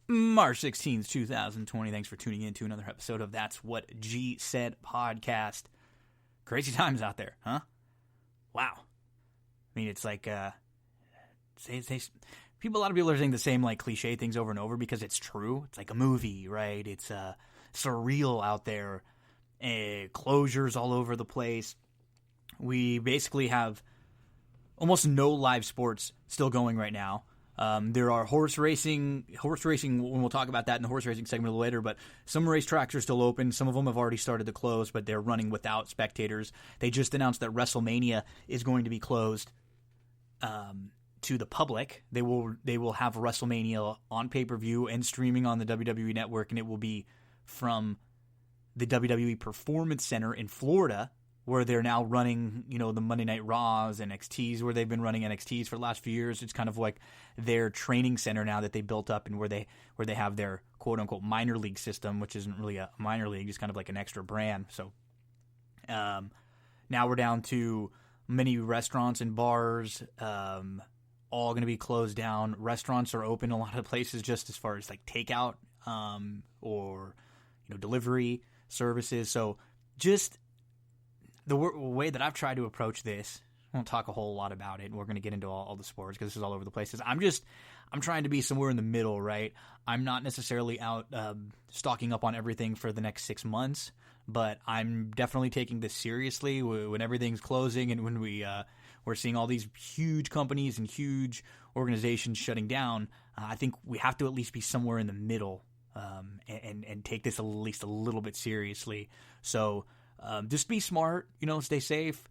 March 16th, 2020. Thanks for tuning in to another episode of That's What G Said podcast. Crazy times out there, huh? Wow. I mean, it's like, a lot of people are saying the same, like, cliche things over and over because it's true. It's like a movie, right? It's surreal out there. Closures all over the place. We basically have almost no live sports still going right now. There are horse racing, when we'll talk about that in the horse racing segment a little later, but some racetracks are still open. Some of them have already started to close, but they're running without spectators. They just announced that WrestleMania is going to be closed to the public. They will have WrestleMania on pay-per-view and streaming on the WWE Network, and it will be from the WWE Performance Center in Florida, where they're now running, the Monday Night Raws and NXTs, where they've been running NXTs for the last few years. It's kind of like their training center now that they built up, and where they have their quote unquote minor league system, which isn't really a minor league, just kind of like an extra brand. So now we're down to many restaurants and bars, all going to be closed down. Restaurants are open a lot of places, just as far as like takeout or delivery services. So just the way that I've tried to approach this, I won't talk a whole lot about it. We're going to get into all the sports because this is all over the places. I'm trying to be somewhere in the middle, right? I'm not necessarily out stocking up on everything for the next 6 months, but I'm definitely taking this seriously when everything's closing and when we're seeing all these huge companies and huge organizations shutting down. I think we have to at least be somewhere in the middle and take this at least a little bit seriously. So just be smart, stay safe,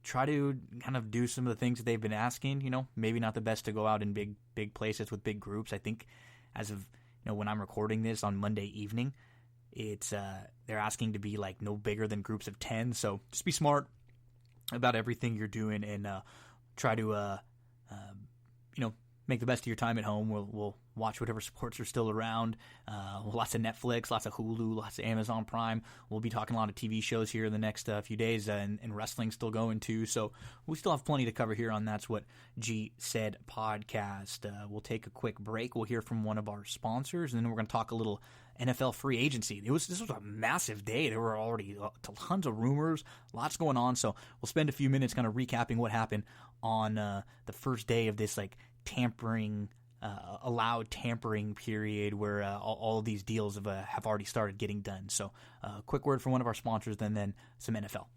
try to kind of do some of the things that they've been asking, maybe not the best to go out in big places with big groups. I think as of, when I'm recording this on Monday evening, it's, they're asking to be like no bigger than groups of 10. So just be smart about everything you're doing and, try to, make the best of your time at home. We'll watch whatever sports are still around. Lots of Netflix, lots of Hulu, lots of Amazon Prime. We'll be talking a lot of TV shows here in the next few days, and wrestling's still going too. So we still have plenty to cover here on That's What G Said podcast. We'll take a quick break. We'll hear from one of our sponsors, and then we're going to talk a little NFL free agency. This was a massive day. There were already tons of rumors, lots going on. So we'll spend a few minutes kind of recapping what happened on the first day of this allowed tampering period where all of these deals have already started getting done. So quick word from one of our sponsors, then some NFL.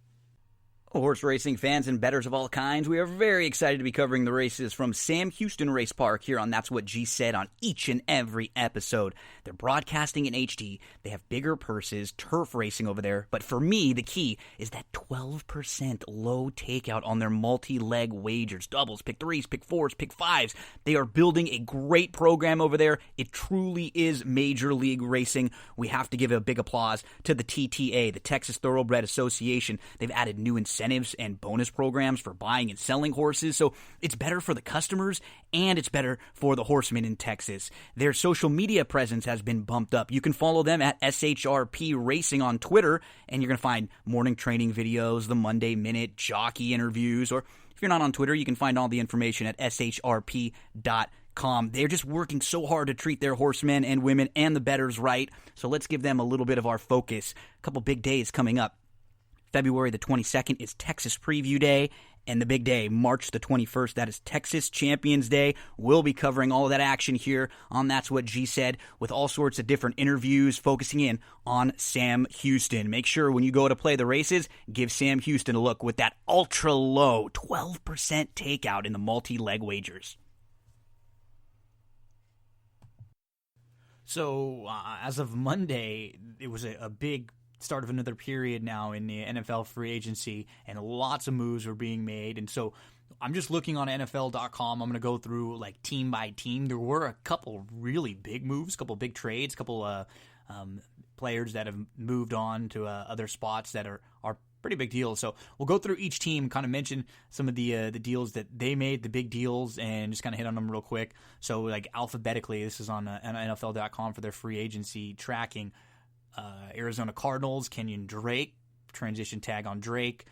Horse racing fans and bettors of all kinds, we are very excited to be covering the races from Sam Houston Race Park here on That's What G Said on each and every episode. They're broadcasting in HD, they have bigger purses, turf racing over there, but for me, the key is that 12% low takeout on their multi-leg wagers, doubles, pick threes, pick fours, pick fives. They are building a great program over there. It truly is major league racing. We have to give a big applause to the TTA, the Texas Thoroughbred Association. They've added new incentives and bonus programs for buying and selling horses, so it's better for the customers and it's better for the horsemen in Texas. Their social media presence has been bumped up. You can follow them at SHRP Racing on Twitter, and you're going to find morning training videos, the Monday Minute, jockey interviews, or if you're not on Twitter, you can find all the information at shrp.com. They're just working so hard to treat their horsemen and women and the bettors right, so let's give them a little bit of our focus. A couple big days coming up. February the 22nd is Texas Preview Day, and the big day, March the 21st, that is Texas Champions Day. We'll be covering all of that action here on That's What G Said with all sorts of different interviews focusing in on Sam Houston. Make sure when you go to play the races, give Sam Houston a look with that ultra-low 12% takeout in the multi-leg wagers. So as of Monday, it was a big start of another period now in the NFL free agency, and lots of moves were being made. And so I'm just looking on NFL.com. I'm going to go through like team by team. There were a couple really big moves, a couple big trades, a couple players that have moved on to other spots that are pretty big deals. So we'll go through each team, kind of mention some of the deals that they made, the big deals, and just kind of hit on them real quick. So like alphabetically, this is on NFL.com for their free agency tracking. Arizona Cardinals, Kenyon Drake, transition tag on Drake.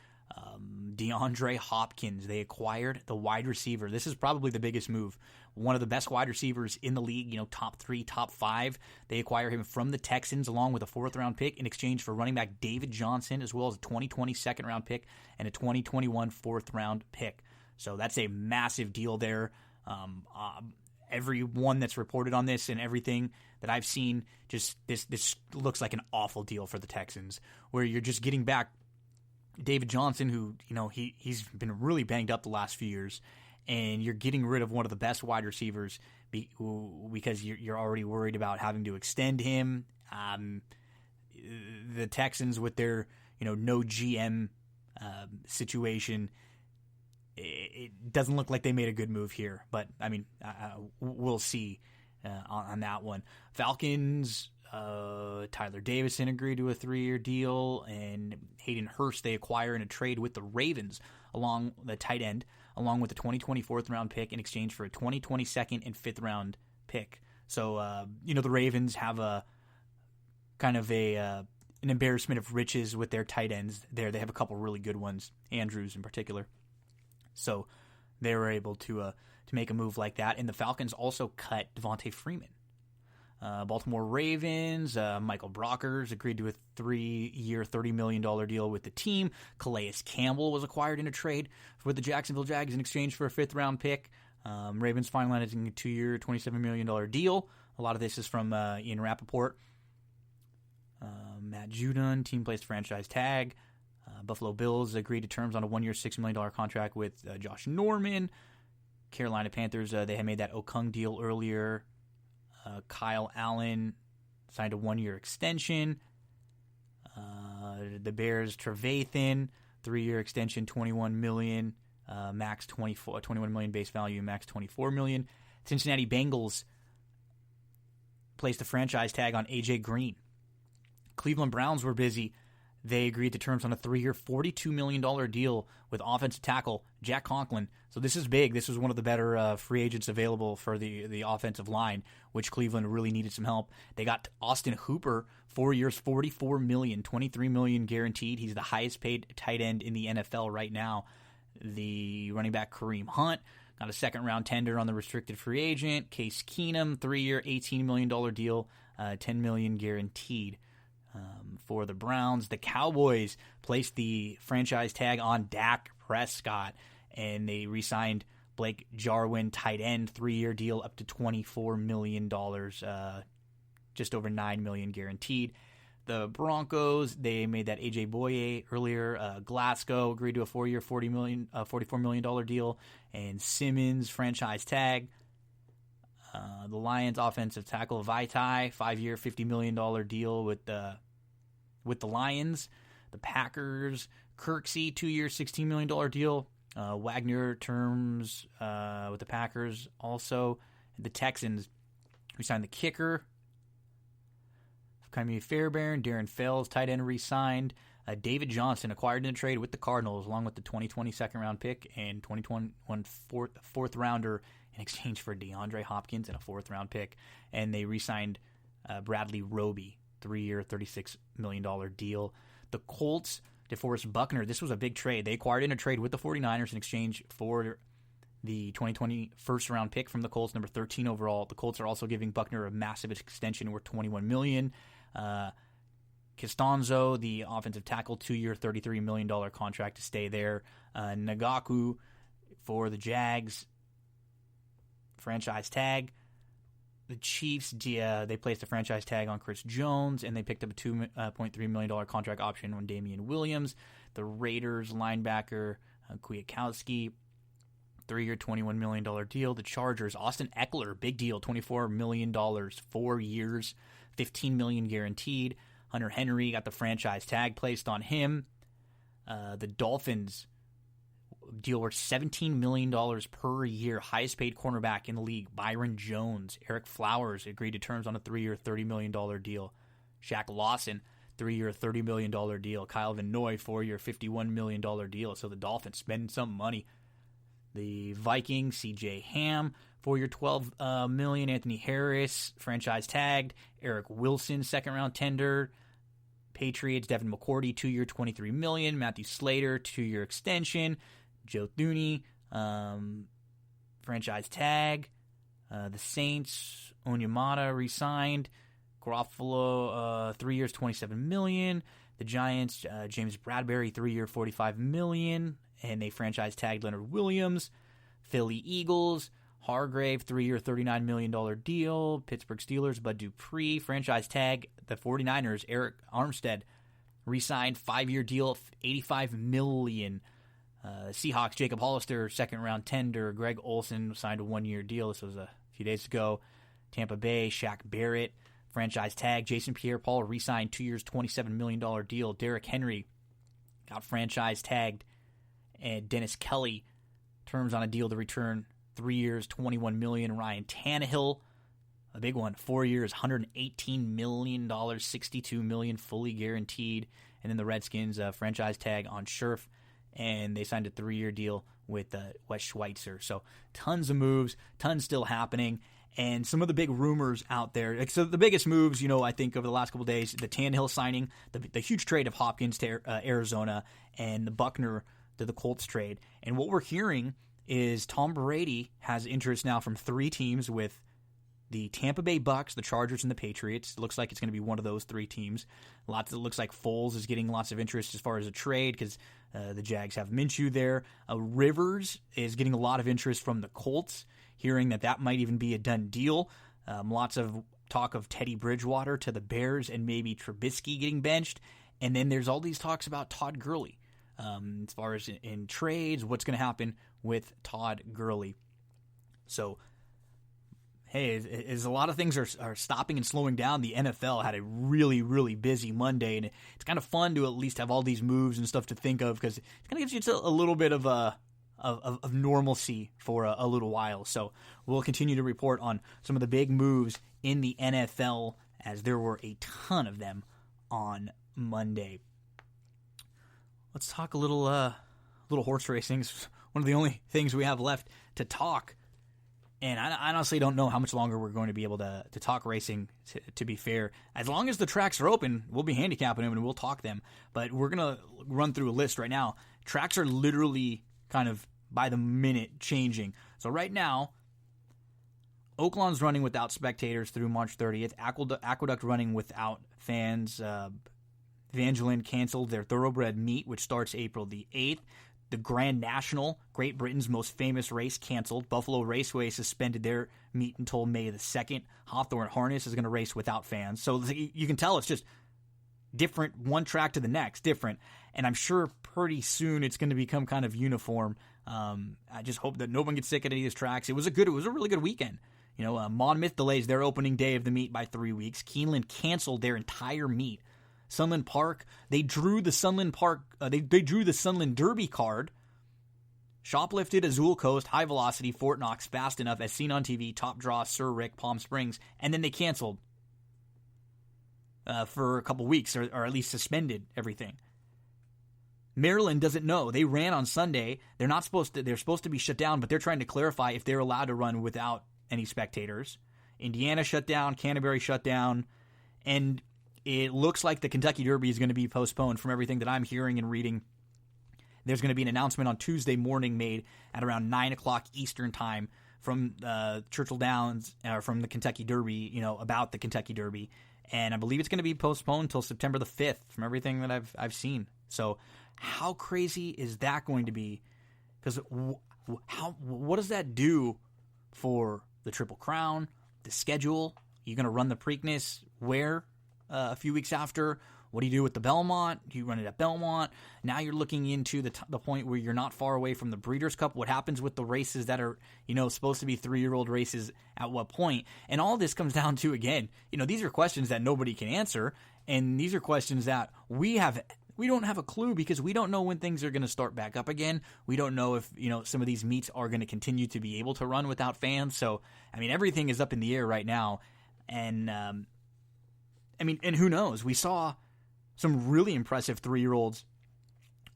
DeAndre Hopkins, they acquired the wide receiver. This is probably the biggest move. One of the best wide receivers in the league, top 3, top 5. They acquire him from the Texans along with a 4th-round pick in exchange for running back David Johnson, as well as a 2020 2nd-round pick and a 2021 4th-round pick. So that's a massive deal there. Everyone that's reported on this and everything that I've seen, just this looks like an awful deal for the Texans, where you're just getting back David Johnson, who, he's been really banged up the last few years, and you're getting rid of one of the best wide receivers because you're already worried about having to extend him. The Texans, with their, no GM situation, it doesn't look like they made a good move here. But, we'll see on that one. Falcons, Tyler Davison agreed to a 3-year deal, and Hayden Hurst they acquire in a trade with the Ravens, along the tight end, along with the 2020 4th-round pick in exchange for a 2020 2nd and 5th-round pick. So, the Ravens have a kind of an embarrassment of riches with their tight ends there. They have a couple really good ones, Andrews in particular. So they were able to make a move like that. And the Falcons also cut Devontae Freeman. Baltimore Ravens, Michael Brockers agreed to a 3-year, $30 million deal with the team. Calais Campbell was acquired in a trade with the Jacksonville Jags in exchange for a 5th-round pick. Ravens finalizing a 2-year, $27 million deal. A lot of this is from Ian Rappaport. Matt Judon, team placed franchise tag. Buffalo Bills agreed to terms on a 1-year, $6 million contract with Josh Norman. Carolina Panthers, they had made that Okung deal earlier. Kyle Allen signed a 1-year extension. The Bears, Trevathan, 3-year extension, $21 million, max 21 million base value, max $24 million. Cincinnati Bengals placed a franchise tag on AJ Green. Cleveland Browns were busy. They agreed to terms on a 3-year, $42 million deal with offensive tackle Jack Conklin. So this is big. This was one of the better free agents available for the offensive line, which Cleveland really needed some help. They got Austin Hooper, 4 years, $44 million, $23 million guaranteed. He's the highest paid tight end in the NFL right now. The running back Kareem Hunt got a 2nd-round tender on the restricted free agent. Case Keenum, 3-year, $18 million deal, $10 million guaranteed. For the Browns, the Cowboys placed the franchise tag on Dak Prescott, and they re-signed Blake Jarwin, tight end, 3-year deal up to $24 million, just over $9 million guaranteed. The Broncos, they made that AJ Boye earlier. Glasgow agreed to a 4-year, $44 million deal, and Simmons franchise tag. The Lions offensive tackle Vaitai, 5-year, $50 million deal with the Lions. The Packers, Kirksey, 2-year, $16 million deal. Wagner terms with the Packers also. The Texans, we signed the kicker, Kymie Fairbairn. Darren Fells, tight end, re-signed. David Johnson acquired in a trade with the Cardinals, along with the 2020 2nd-round pick and 2021 4th-rounder in exchange for DeAndre Hopkins and a 4th-round pick. And they re-signed Bradley Roby, 3-year, $36 million deal. The Colts, DeForest Buckner, this was a big trade. They acquired in a trade with the 49ers in exchange for the 2020 1st-round pick from the Colts, number 13 overall. The Colts are also giving Buckner a massive extension worth $21 million. Costanzo, the offensive tackle, 2-year, $33 million contract to stay there. Nagaku for the Jags, franchise tag. The Chiefs, they placed a franchise tag on Chris Jones, and they picked up a $2.3 million contract option on Damian Williams. The Raiders linebacker, Kwiatkowski, 3-year, $21 million deal. The Chargers, Austin Eckler, big deal, $24 million, 4 years, $15 million guaranteed. Hunter Henry got the franchise tag placed on him. The Dolphins, deal worth $17 million per year, highest paid cornerback in the league. Byron Jones, Eric Flowers agreed to terms on a 3-year, $30 million deal. Shaq Lawson, 3-year, $30 million deal. Kyle Van Noy, 4-year, $51 million deal. So the Dolphins spending some money. The Vikings, C.J. Ham, 4-year, $12 million. Anthony Harris, franchise tagged. Eric Wilson, 2nd-round tender. Patriots, Devin McCourty, 2-year, $23 million. Matthew Slater, 2-year extension. Joe Thuney, franchise tag. The Saints, Onyemata re-signed. Garofalo, 3 years, $27 million. The Giants, James Bradbury, 3-year, $45 million. And they franchise tagged Leonard Williams. Philly Eagles, Hargrave, 3-year, $39 million deal. Pittsburgh Steelers, Bud Dupree, franchise tag. The 49ers, Eric Armstead, re-signed, 5-year deal, $85 million. Seahawks, Jacob Hollister, second-round tender. Greg Olson signed a 1-year deal. This was a few days ago. Tampa Bay, Shaq Barrett, franchise tag. Jason Pierre-Paul re-signed, 2 years, $27 million deal. Derrick Henry got franchise tagged. And Dennis Kelly, terms on a deal to return, 3 years, $21 million. Ryan Tannehill, a big one, 4 years, $118 million, $62 million fully guaranteed. And then the Redskins, franchise tag on Scherf, and they signed a 3-year deal with Wes Schweitzer. So tons of moves, tons still happening. And some of the big rumors out there. So the biggest moves, I think over the last couple of days, the Tannehill signing, the huge trade of Hopkins to Arizona, and the Buckner to the Colts trade. And what we're hearing is Tom Brady has interest now from 3 teams, with the Tampa Bay Bucks, the Chargers, and the Patriots. It looks like it's going to be one of those 3 teams. It looks like Foles is getting lots of interest as far as a trade because the Jags have Minshew there. Rivers is getting a lot of interest from the Colts, hearing that might even be a done deal. Lots of talk of Teddy Bridgewater to the Bears and maybe Trubisky getting benched. And then there's all these talks about Todd Gurley. As far as in trades, what's going to happen with Todd Gurley. So, hey, as a lot of things are stopping and slowing down, the NFL had a really, really busy Monday, and it's kind of fun to at least have all these moves and stuff to think of, because it kind of gives you a little bit of of normalcy for a little while. So we'll continue to report on some of the big moves in the NFL, as there were a ton of them on Monday. Let's talk a little horse racing. It's one of the only things we have left to talk. And I honestly don't know how much longer we're going to be able to talk racing, to be fair. As long as the tracks are open, we'll be handicapping them and we'll talk them. But we're going to run through a list right now. Tracks are literally kind of by the minute changing. So right now, Oaklawn's running without spectators through March 30th. Aqueduct running without fans. Evangeline canceled their thoroughbred meet, which starts April the 8th. The Grand National, Great Britain's most famous race, canceled. Buffalo Raceway suspended their meet until May the 2nd. Hawthorne Harness is going to race without fans. So you can tell it's just different, one track to the next, different. And I'm sure pretty soon it's going to become kind of uniform. I just hope that no one gets sick at any of these tracks. It was a really good weekend. Monmouth delays their opening day of the meet by 3 weeks. Keeneland canceled their entire meet. Sunland Park, they drew the Sunland Park. They drew the Sunland Derby card. Shoplifted, Azul Coast, High Velocity, Fort Knox, Fast Enough, as seen on TV, Top Draw, Sir Rick, Palm Springs, and then they canceled for a couple weeks, or at least suspended everything. Maryland doesn't know. They ran on Sunday. They're supposed to be shut down, but they're trying to clarify if they're allowed to run without any spectators. Indiana shut down, Canterbury shut down, and it looks like the Kentucky Derby is going to be postponed from everything that I'm hearing and reading. There's going to be an announcement on Tuesday morning made at around 9 o'clock Eastern time from Churchill Downs, or from the Kentucky Derby, about the Kentucky Derby. And I believe it's going to be postponed until September the 5th from everything that I've seen. So how crazy is that going to be? Because what does that do for the Triple Crown, the schedule? You're going to run the Preakness where? A few weeks after, what do you do with the Belmont? Do you run it at Belmont? Now you're looking into the point where you're not far away from the Breeders' Cup. What happens with the races that are, supposed to be 3-year-old races at what point? And all this comes down to, again, these are questions that nobody can answer, and these are questions that we don't have a clue, because we don't know when things are going to start back up again. We don't know if, some of these meets are going to continue to be able to run without fans. So, everything is up in the air right now, and and who knows? We saw some really impressive 3-year-olds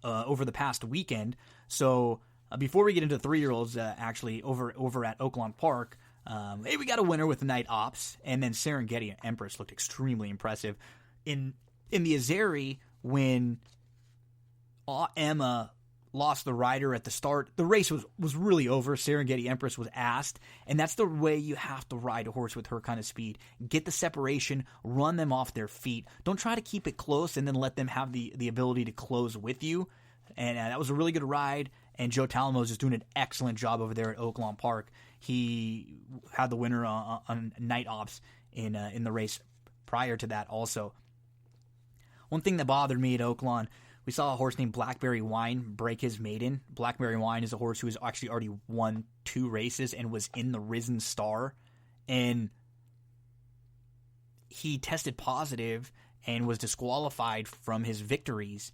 over the past weekend. So before we get into 3-year-olds, actually over at Oaklawn Park, we got a winner with the Night Ops, and then Serengeti and Empress looked extremely impressive. In in the Azeri, when Emma lost the rider at the start, the race was really over. Serengeti Empress was asked, and that's the way you have to ride a horse with her kind of speed. Get the separation, run them off their feet. Don't try to keep it close and then let them have the ability to close with you. And that was a really good ride, and Joe Talamos is doing an excellent job over there at Oaklawn Park. He had the winner on night ops in the race prior to that also. One thing that bothered me at Oaklawn, we saw a horse named Blackberry Wine break his maiden. Blackberry Wine is a horse who has actually already won 2 races and was in the Risen Star. And he tested positive and was disqualified from his victories.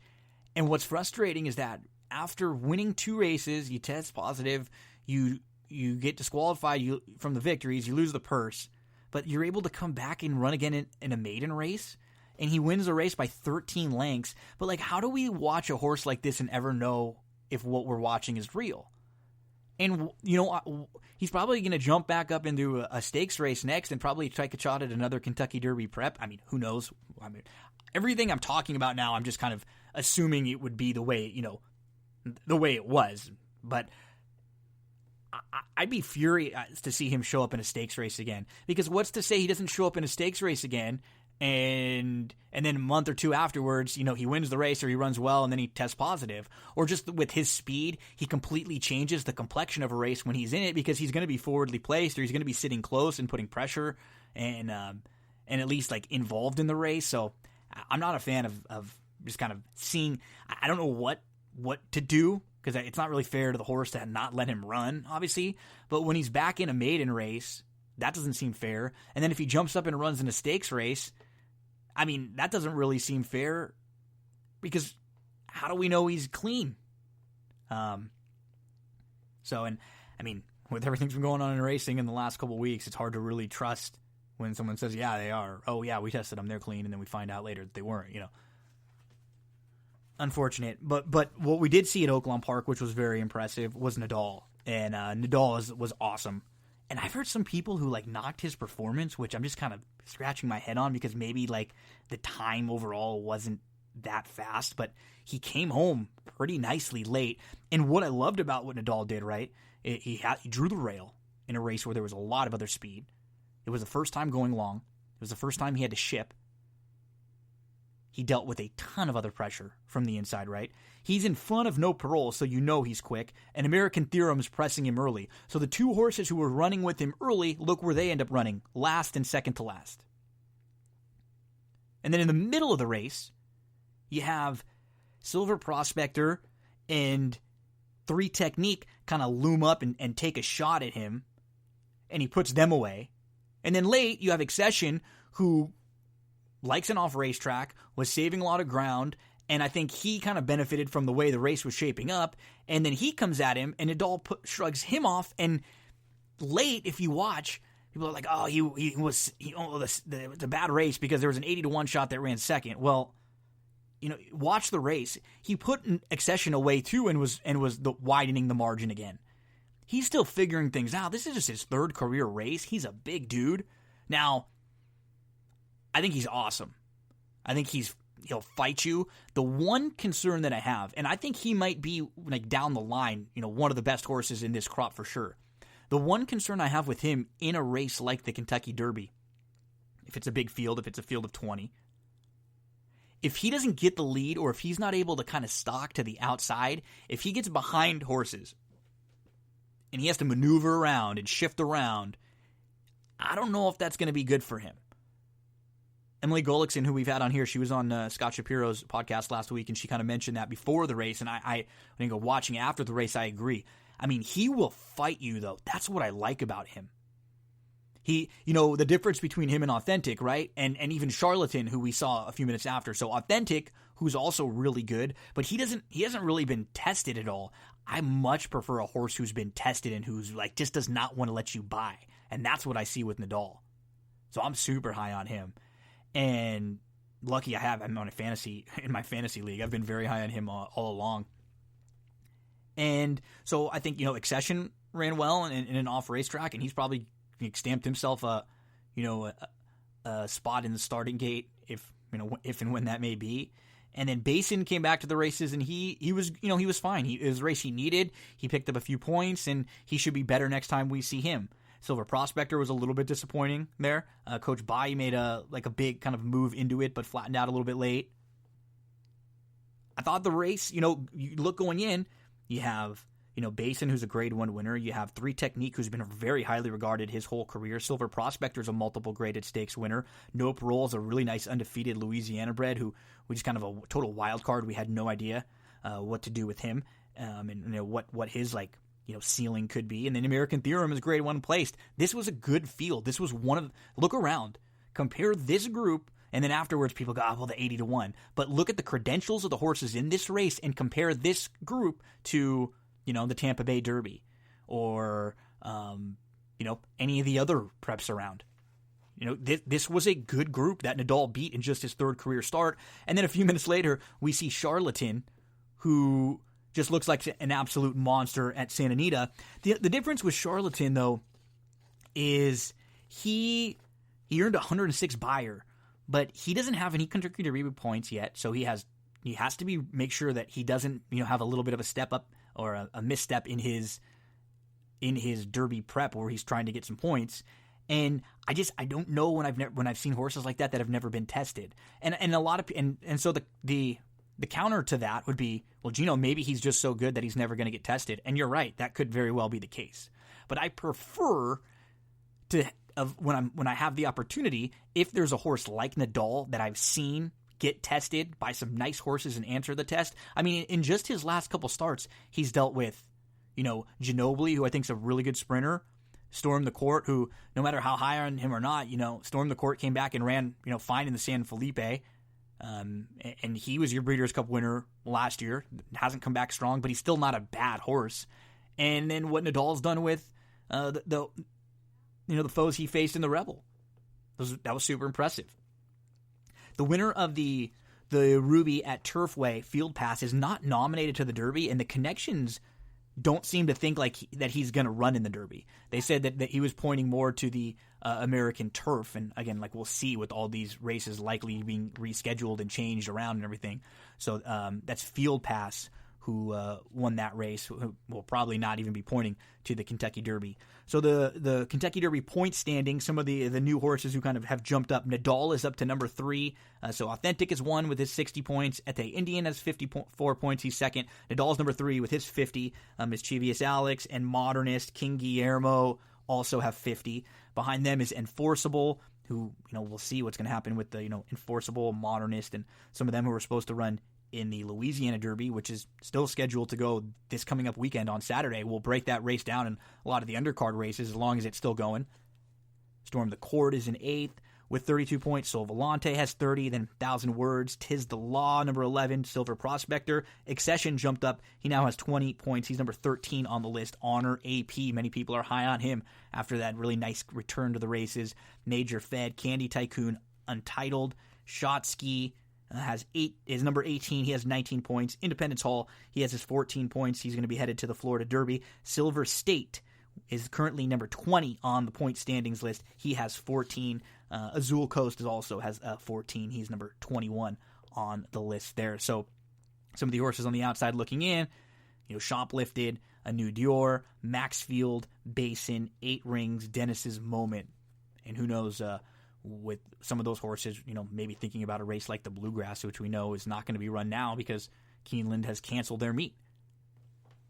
And what's frustrating is that after winning 2 races, you test positive, you get disqualified from the victories, you lose the purse, but you're able to come back and run again in a maiden race. And he wins the race by 13 lengths. But, like, how do we watch a horse like this and ever know if what we're watching is real? And, you know, he's probably going to jump back up into a stakes race next and probably take a shot at another Kentucky Derby prep. I mean, who knows? I mean, everything I'm talking about now, I'm just kind of assuming it would be the way, you know, the way it was. But I'd be furious to see him show up in a stakes race again. Because what's to say he doesn't show up in a stakes race again and then a month or 2 afterwards, you know, he wins the race or he runs well and then he tests positive. Or just with his speed, he completely changes the complexion of a race when he's in it because he's going to be forwardly placed or he's going to be sitting close and putting pressure and at least, like, involved in the race. So I'm not a fan of just kind of seeing – I don't know what to do because it's not really fair to the horse to not let him run, obviously. But when he's back in a maiden race, that doesn't seem fair. And then if he jumps up and runs in a stakes race – I mean, that doesn't really seem fair because how do we know he's clean? And I mean, with everything that's been going on in racing in the last couple of weeks, it's hard to really trust when someone says, yeah, they are. Oh, yeah, we tested them. They're clean. And then we find out later that they weren't, you know. Unfortunate. But what we did see at Oaklawn Park, which was very impressive, was Nadal. And Nadal was awesome. And I've heard some people who, like, knocked his performance, which I'm just kind of scratching my head on because maybe, like, the time overall wasn't that fast. But he came home pretty nicely late. And what I loved about what Nadal did, right, he drew the rail in a race where there was a lot of other speed. It was the first time going long. It was the first time he had to ship. He dealt with a ton of other pressure from the inside, right? He's in front of No Parole, so you know he's quick, and American Theorem is pressing him early. So the 2 horses who were running with him early, look where they end up running, last and second to last. And then in the middle of the race, you have Silver Prospector and 3 Technique kind of loom up and take a shot at him, and he puts them away. And then late, you have Accession, who likes an off racetrack, was saving a lot of ground, and I think he kind of benefited from the way the race was shaping up. And then he comes at him, and Nadal shrugs him off. And late, if you watch, people are like, "Oh, it's a bad race because there was an 80-1 shot that ran second." Well, you know, watch the race. He put an Accession away too, and was widening the margin again. He's still figuring things out. This is just his 3rd career race. He's a big dude. Now, I think he's awesome. I think he'll fight you. The one concern that I have, and I think he might be, like, down the line, you know, one of the best horses in this crop for sure. The one concern I have with him in a race like the Kentucky Derby, if it's a big field, if it's a field of 20, if he doesn't get the lead or if he's not able to kind of stalk to the outside, if he gets behind horses and he has to maneuver around and shift around, I don't know if that's going to be good for him. Emily Gullickson, who we've had on here, she was on Scott Shapiro's podcast last week, and she kind of mentioned that before the race, and I think watching after the race, I agree. I mean, he will fight you, though. That's what I like about him. He, you know, the difference between him and Authentic, right? And even Charlatan, who we saw a few minutes after. So Authentic, who's also really good, but he hasn't really been tested at all. I much prefer a horse who's been tested and who's, like, just does not want to let you by. And that's what I see with Nadal. So I'm super high on him. And lucky I'm on in my fantasy league. I've been very high on him all along. And so I think, you know, Accession ran well in an off racetrack, and he's probably stamped himself a spot in the starting gate if if and when that may be. And then Basin came back to the races, and he was fine. It was a race he needed. He picked up a few points, and he should be better next time we see him. Silver Prospector was a little bit disappointing there. Coach Bai made a big kind of move into it, but flattened out a little bit late. I thought the race, you look going in, you have, Basin, who's a grade 1 winner. You have 3 Technique, who's been very highly regarded his whole career. Silver Prospector's a multiple graded stakes winner. Nope Roll's a really nice undefeated Louisiana bred who was kind of a total wild card. We had no idea what to do with him and what his ceiling could be. And then American Theorem is grade 1 placed. This was a good field. This was look around, compare this group, and then afterwards people go, the 80-1. But look at the credentials of the horses in this race and compare this group to the Tampa Bay Derby or, any of the other preps around. This was a good group that Nadal beat in just his 3rd career start. And then a few minutes later, we see Charlatan, who just looks like an absolute monster at Santa Anita. The difference with Charlatan, though, is he earned 106 Bayer, but he doesn't have any Kentucky Derby points yet, so he has to make sure that he doesn't have a little bit of a step up or a misstep in his Derby prep where he's trying to get some points. And I don't know when I've seen horses like that have never been tested. And a lot of and so the counter to that would be, well, Gino, maybe he's just so good that he's never going to get tested. And you're right, that could very well be the case. But I prefer when I have the opportunity, if there's a horse like Nadal that I've seen get tested by some nice horses and answer the test. I mean, in just his last couple starts, he's dealt with, Ginobili, who I think is a really good sprinter, Storm the Court, who, no matter how high on him or not, Storm the Court came back and ran, fine in the San Felipe. And he was your Breeders' Cup winner last year. Hasn't come back strong, but he's still not a bad horse. And then what Nadal's done with the foes he faced in the Rebel. That was super impressive. The winner of the Ruby at Turfway Field Pass is not nominated to the Derby, and the connections don't seem to think that he's going to run in the Derby. They said that he was pointing more to the American Turf, and again, we'll see with all these races likely being rescheduled and changed around and everything. So that's Field Pass who won that race, who will probably not even be pointing to the Kentucky Derby. So the Kentucky Derby point standing, some of the new horses who kind of have jumped up. Nadal is up to number 3. So Authentic is 1 with his 60 points. Ete Indian has 54 points. He's 2nd. Nadal's number 3 with his 50. Mischievous Alex and Modernist, King Guillermo also have 50. Behind them is Enforceable, who, we'll see what's going to happen with the, Enforceable, Modernist, and some of them who are supposed to run in the Louisiana Derby, which is still scheduled to go this coming up weekend on Saturday. We'll break that race down in a lot of the undercard races as long as it's still going. Storm the Court is in 8th with 32 points. Sol Volante has 30, then 1,000 Words. Tis the Law, number 11. Silver Prospector. Accession jumped up. He now has 20 points. He's number 13 on the list. Honor AP. Many people are high on him after that really nice return to the races. Major Fed, Candy Tycoon, Untitled, Shot Ski, is number 18. He has 19 points. Independence Hall, he has his 14 points. He's going to be headed to the Florida Derby. Silver State is currently number 20 on the point standings list. He has 14. Azul Coast also has 14. He's number 21 on the list there. So some of the horses on the outside looking in, Shoplifted, A New Dior, Maxfield, Basin, 8 Rings, Dennis's Moment. And who knows, with some of those horses, maybe thinking about a race like the Bluegrass, which we know is not going to be run now because Keeneland has canceled their meet.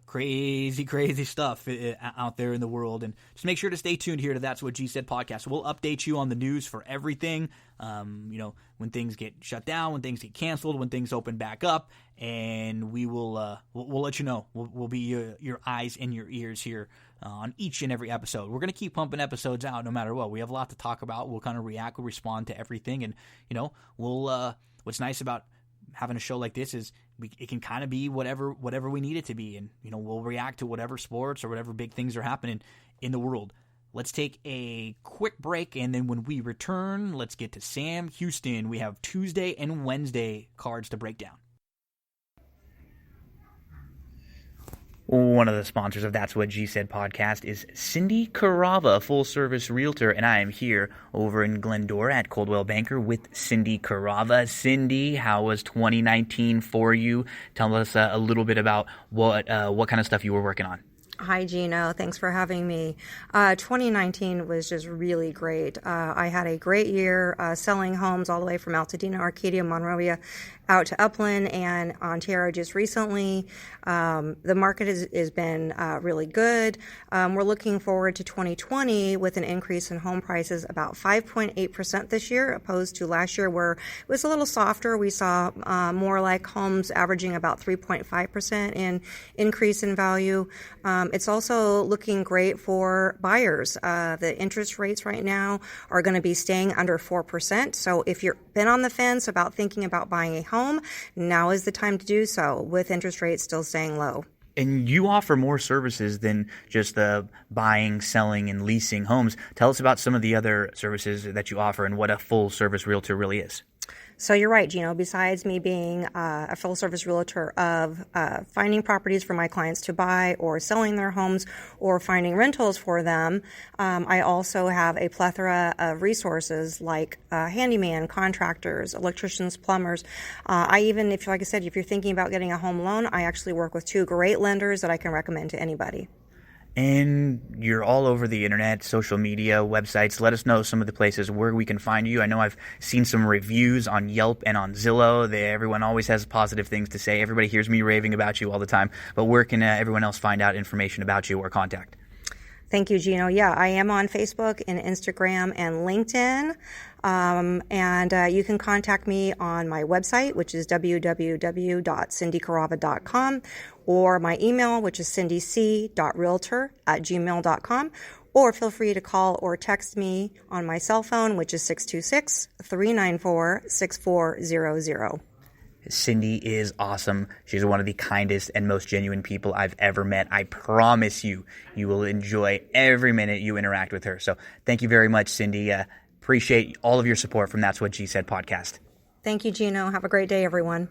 Crazy, crazy stuff out there in the world. And just make sure to stay tuned here to That's What G Said podcast. We'll update you on the news for everything, when things get shut down, when things get canceled, when things open back up, and we'll let you know. We'll be your eyes and your ears here on each and every episode. We're going to keep pumping episodes out no matter what. We have a lot to talk about. We'll kind of react, we'll respond to everything, and we'll what's nice about having a show like this is it can kind of be whatever we need it to be, and we'll react to whatever sports or whatever big things are happening in the world. Let's take a quick break, and then when we return, let's get to Sam Houston. We have Tuesday and Wednesday cards to break down. One of the sponsors of That's What G Said podcast is Cindy Carava, full-service realtor, and I am here over in Glendora at Coldwell Banker with Cindy Carava. Cindy, how was 2019 for you? Tell us a little bit about what kind of stuff you were working on. Hi, Gino. Thanks for having me. 2019 was just really great. I had a great year selling homes all the way from Altadena, Arcadia, Monrovia, out to Upland and Ontario just recently. The market has been really good. We're looking forward to 2020 with an increase in home prices about 5.8% this year, opposed to last year where it was a little softer. We saw more like homes averaging about 3.5% in increase in value. It's also looking great for buyers. The interest rates right now are going to be staying under 4%. So if you've been on the fence about thinking about buying a home, now is the time to do so with interest rates still staying low. And you offer more services than just the buying, selling, and leasing homes. Tell us about some of the other services that you offer and what a full-service realtor really is. So you're right, Gino. Besides me being a full-service realtor of finding properties for my clients to buy or selling their homes or finding rentals for them, I also have a plethora of resources like handyman, contractors, electricians, plumbers. I even, if like I said, if you're thinking about getting a home loan, I actually work with 2 great lenders that I can recommend to anybody. And you're all over the internet, social media, websites. Let us know some of the places where we can find you. I know I've seen some reviews on Yelp and on Zillow. Everyone always has positive things to say. Everybody hears me raving about you all the time. But where can everyone else find out information about you or contact? Thank you, Gino. Yeah, I am on Facebook and Instagram and LinkedIn. And you can contact me on my website, which is www.cindycarava.com, or my email, which is cindyc.realtor@gmail.com, or feel free to call or text me on my cell phone, which is 626-394-6400. Cindy is awesome. She's one of the kindest and most genuine people I've ever met. I promise you, you will enjoy every minute you interact with her. So thank you very much, Cindy. Appreciate all of your support from That's What G Said podcast. Thank you, Gino. Have a great day, everyone.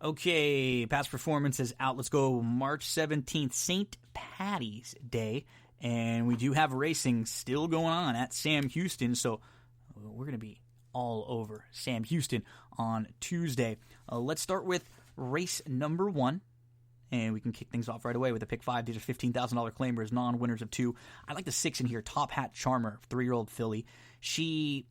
Okay, past performance is out. Let's go March 17th, St. Patty's Day. And we do have racing still going on at Sam Houston. So we're going to be all over Sam Houston on Tuesday. Let's start with race number 1. And we can kick things off right away with a pick 5. These are $15,000 claimers, non-winners of 2. I like the 6 in here, Top Hat Charmer, 3-year-old filly. She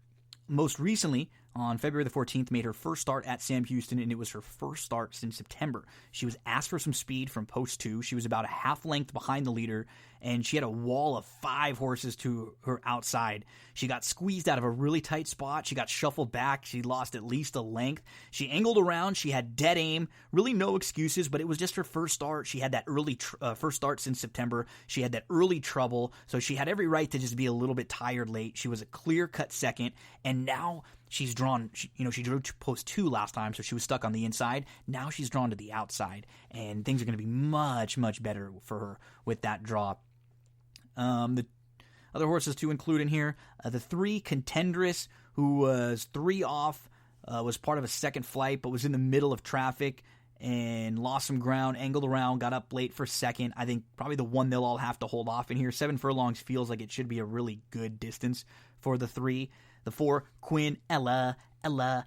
most recently, on February the 14th, made her first start at Sam Houston, and it was her first start since September. She was asked for some speed from post 2. She was about a half length behind the leader, and she had a wall of 5 horses to her outside. She got squeezed out of a really tight spot. She got shuffled back. She lost at least a length. She angled around. She had dead aim. Really no excuses, but it was just her first start. She had that early first start since September. She had that early trouble, so she had every right to just be a little bit tired late. She was a clear-cut second, and now she's drawn, she drew post 2 last time, so she was stuck on the inside. Now she's drawn to the outside, and things are going to be much, much better for her with that draw. The other horses to include in here, the 3 Contendress, who was 3 off, was part of a second flight, but was in the middle of traffic and lost some ground, angled around, got up late for second. I think probably the one they'll all have to hold off in here. 7 furlongs feels like it should be a really good distance for the 3. The 4, Queen Ella, after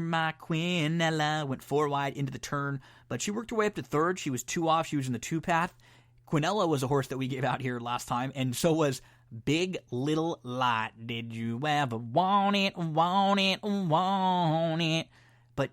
my Queen Ella, went 4 wide into the turn, but she worked her way up to 3rd. She was 2 off. She was in the 2 path. Quinella was a horse that we gave out here last time, and so was Big Little Light. Did you ever want it, want it, want it? But,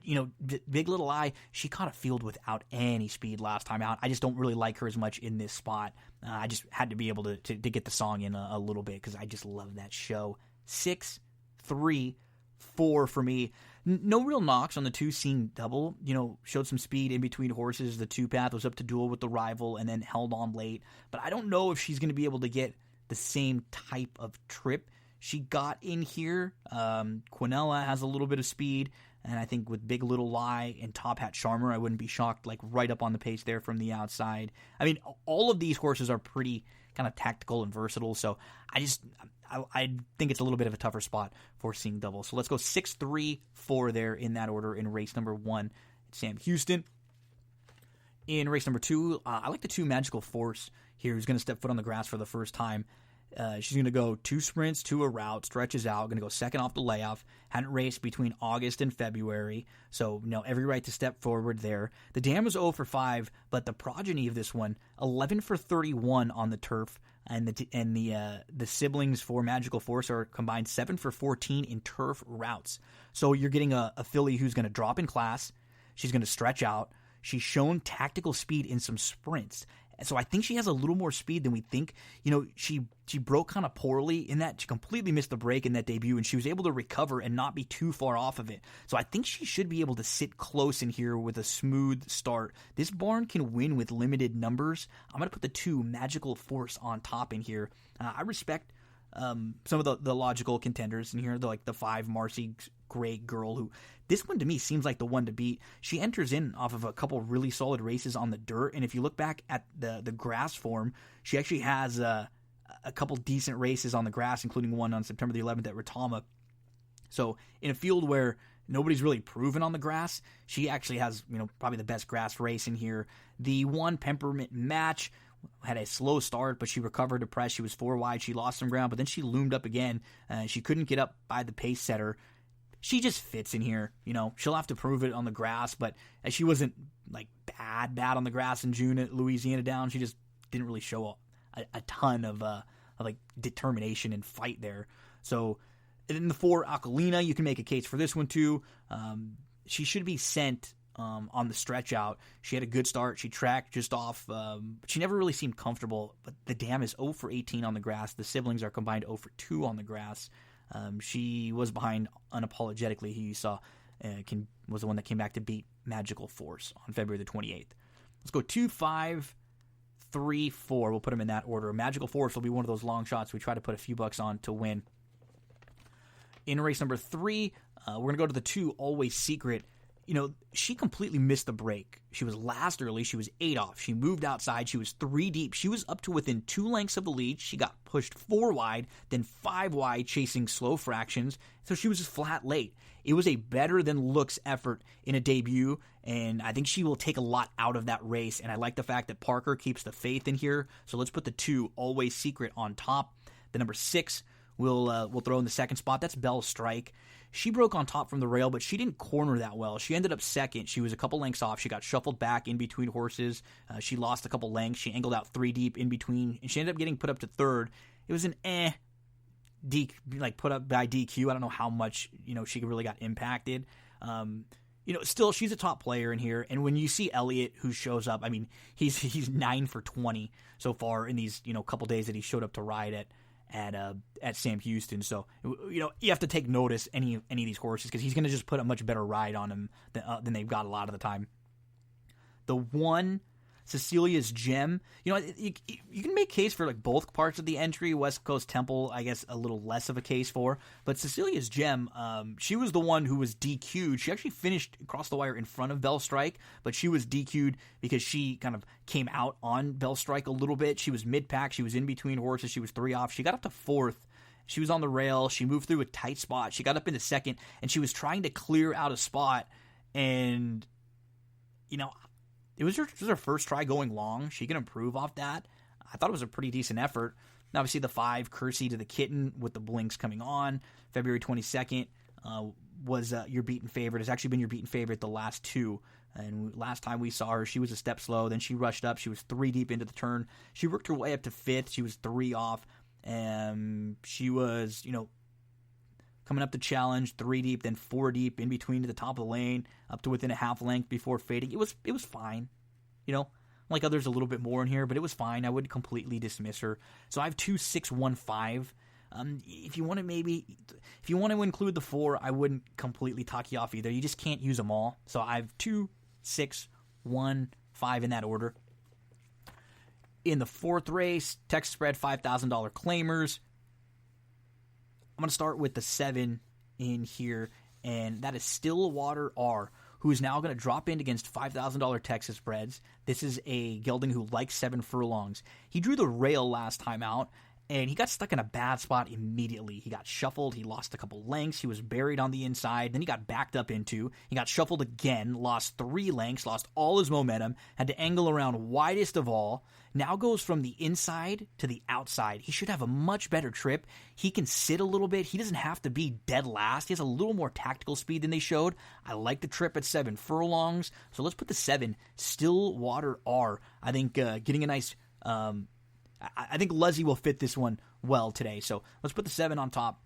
Big Little Eye, she caught a field without any speed last time out. I just don't really like her as much in this spot. I just had to be able to get the song in a little bit because I just love that show. 6, 3, 4 for me. No real knocks on the 2 seeing double. Showed some speed in between horses. The 2 path was up to duel with the rival and then held on late. But I don't know if she's going to be able to get the same type of trip she got in here. Quinella has a little bit of speed. And I think with Big Little Lie and Top Hat Charmer, I wouldn't be shocked, right up on the pace there from the outside. I mean, all of these horses are pretty kind of tactical and versatile. So I think it's a little bit of a tougher spot for seeing double. So let's go 6, 3, 4 there in that order in race number 1. Sam Houston. In race number 2, I like the 2 Magical Force here, who's going to step foot on the grass for the first time. She's going to go 2 sprints, 2 a route, stretches out, going to go second off the layoff. Hadn't raced between August and February, so every right to step forward there. The dam was 0 for 5, but the progeny of this one, 11 for 31 on the turf, and the siblings for Magical Force are combined 7 for 14 in turf routes. So you're getting a filly who's going to drop in class. She's going to stretch out. She's shown tactical speed in some sprints. So I think she has a little more speed than we think. She broke kind of poorly in that. She completely missed the break in that debut, and she was able to recover and not be too far off of it. So I think she should be able to sit close in here with a smooth start. This barn can win with limited numbers. I'm going to put the 2 Magical Force on top in here. I respect some of the logical contenders in here, like the 5 Marcy Gray Girl, who this one to me seems like the one to beat. She enters in off of a couple really solid races on the dirt, and if you look back at the grass form, she actually has a couple decent races on the grass, including one on September the 11th at Retama. So in a field where nobody's really proven on the grass, she actually has probably the best grass race in here. The 1 Peppermint Match had a slow start, but she recovered to press. She was 4 wide. She lost some ground, but then she loomed up again. She couldn't get up by the pace setter. She just fits in here. She'll have to prove it on the grass, but she wasn't like bad on the grass in June at Louisiana Downs. She just didn't really show a ton of like determination and fight there. So in the 4 Alkalina, you can make a case for this one too. She should be sent on the stretch out. She had a good start. She tracked just off. She never really seemed comfortable, but the dam is 0 for 18 on the grass. The siblings are combined 0 for 2 on the grass. She was behind unapologetically. He saw was the one that came back to beat Magical Force on February the 28th. Let's go 2, 5, 3, 4. We'll put them in that order. Magical Force will be one of those long shots we try to put a few bucks on to win. In race number 3, we're going to go to the 2 Always Secret. She completely missed the break. She was last early. She was 8 off. She moved outside. She was 3 deep. She was up to within 2 lengths of the lead. She got pushed 4 wide, then 5 wide, chasing slow fractions. So she was just flat late. It was a better than looks effort in a debut, and I think she will take a lot out of that race. And I like the fact that Parker keeps the faith in here. So let's put the 2 Always Secret on top. The number 6 we'll throw in the second spot. That's Bell Strike. She broke on top from the rail, but she didn't corner that well. She ended up second. She was a couple lengths off. She got shuffled back in between horses. She lost a couple lengths. She angled out 3 deep in between, and she ended up getting put up to 3rd. It was an put up by DQ. I don't know how much she really got impacted. Still she's a top player in here. And when you see Elliott, who shows up, I mean, he's 9 for 20 so far in these couple days that he showed up to ride at Sam Houston. So you have to take notice any of these horses, because he's going to just put a much better ride on them than they've got a lot of the time. The 1 Cecilia's Gem, you can make case for like both parts of the entry. West Coast Temple, I guess, a little less of a case for, but Cecilia's Gem, she was the one who was DQ'd. She actually finished across the wire in front of Bell Strike, but she was DQ'd because she kind of came out on Bell Strike a little bit. She was mid-pack. She was in between horses. She was 3 off. She got up to 4th. She was on the rail. She moved through a tight spot. She got up into 2nd, and she was trying to clear out a spot, and it was her first try going long. She can improve off that. I thought it was a pretty decent effort. Now, obviously, the 5 Kersey to the Kitten with the blinks coming on. February 22nd was your beaten favorite. It's actually been your beaten favorite the last 2. And last time we saw her, she was a step slow. Then she rushed up. She was 3 deep into the turn. She worked her way up to 5th. She was 3 off. And she was, coming up to challenge, 3 deep, then 4 deep in between to the top of the lane, up to within a half length before fading. It was fine. Like others a little bit more in here, but it was fine. I wouldn't completely dismiss her. So I have 2, 6, 1, 5. If you want to include the 4, I wouldn't completely talk you off either. You just can't use them all. So I have 2, 6, 1, 5 in that order. In the 4th race, Texas spread $5,000 claimers. I'm going to start with the 7 in here, and that is Stillwater R, who is now going to drop in against $5,000 Texas breds. This is a gelding who likes 7 furlongs. He drew the rail last time out, and he got stuck in a bad spot immediately. He got shuffled. He lost a couple lengths. He was buried on the inside. Then he got backed up into. He got shuffled again, lost 3 lengths, lost all his momentum, had to angle around widest of all. Now goes from the inside to the outside. He should have a much better trip. He can sit a little bit. He doesn't have to be dead last. He has a little more tactical speed than they showed. I like the trip at 7 furlongs. So let's put the 7 Stillwater R. I think getting a nice... I think Luzzy will fit this one well today. So let's put the 7 on top.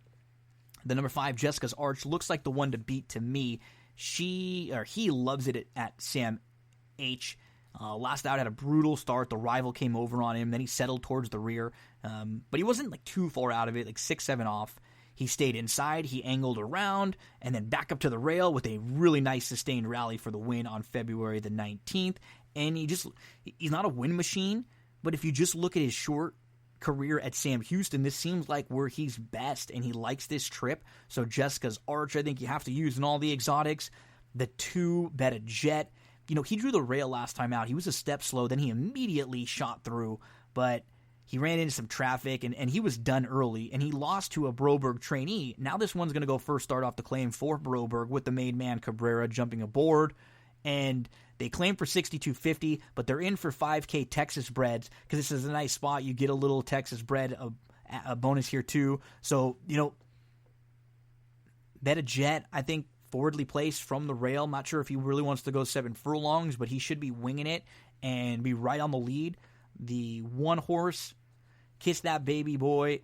The number 5, Jessica's Arch, looks like the one to beat to me. He loves it at Sam H. Last out had a brutal start. The rival came over on him. Then he settled towards the rear. But he wasn't like too far out of it, like 6-7 off. He stayed inside. He angled around and then back up to the rail with a really nice sustained rally for the win on February the 19th. And he's not a win machine. But if you just look at his short career at Sam Houston, this seems like where he's best, and he likes this trip. So Jessica's Arch, I think you have to use in all the exotics. The 2, Beta Jet. He drew the rail last time out. He was a step slow. Then he immediately shot through, but he ran into some traffic, and he was done early, and he lost to a Broberg trainee. Now this one's going to go first start off the claim for Broberg with the main man Cabrera jumping aboard, and they claim for $6,250, but they're in for $5K Texas breds because this is a nice spot. You get a little Texas bred, a bonus here too. So, Bet a Jet, I think, forwardly placed from the rail. I'm not sure if he really wants to go 7 furlongs, but he should be winging it and be right on the lead. The 1 horse, Kiss That Baby Boy,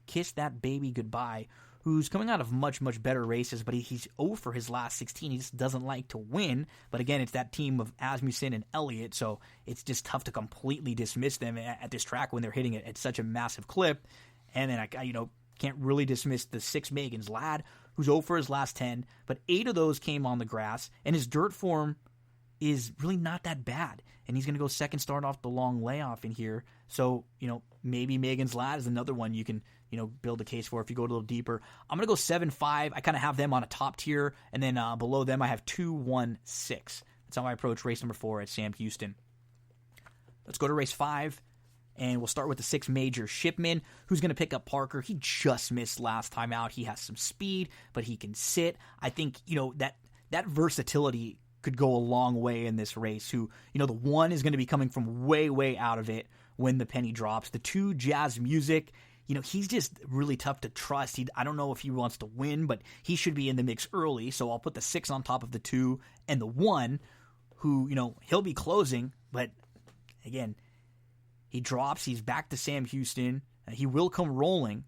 Kiss That Baby Goodbye, who's coming out of much, much better races, but he's 0 for his last 16. He just doesn't like to win. But again, it's that team of Asmussen and Elliott, so it's just tough to completely dismiss them at this track when they're hitting it at such a massive clip. And then I can't really dismiss the 6 Megan's Lad, who's 0 for his last 10, but 8 of those came on the grass, and his dirt form is really not that bad. And he's going to go second start off the long layoff in here. So, maybe Megan's Lad is another one you can, build a case for if you go a little deeper. I'm going to go 7-5. I kind of have them on a top tier, and then below them I have 2-1-6. That's how I approach race number 4 at Sam Houston. Let's go to race 5, and we'll start with the 6 Major Shipman, who's going to pick up Parker. He just missed last time out. He has some speed, but he can sit. I think, that versatility could go a long way in this race. The 1 is going to be coming from way, way out of it when the penny drops. The 2, Jazz Music, he's just really tough to trust. I don't know if he wants to win, but he should be in the mix early. So I'll put the 6 on top of the 2 and the 1, who, he'll be closing. But again, he drops. He's back to Sam Houston. He will come rolling.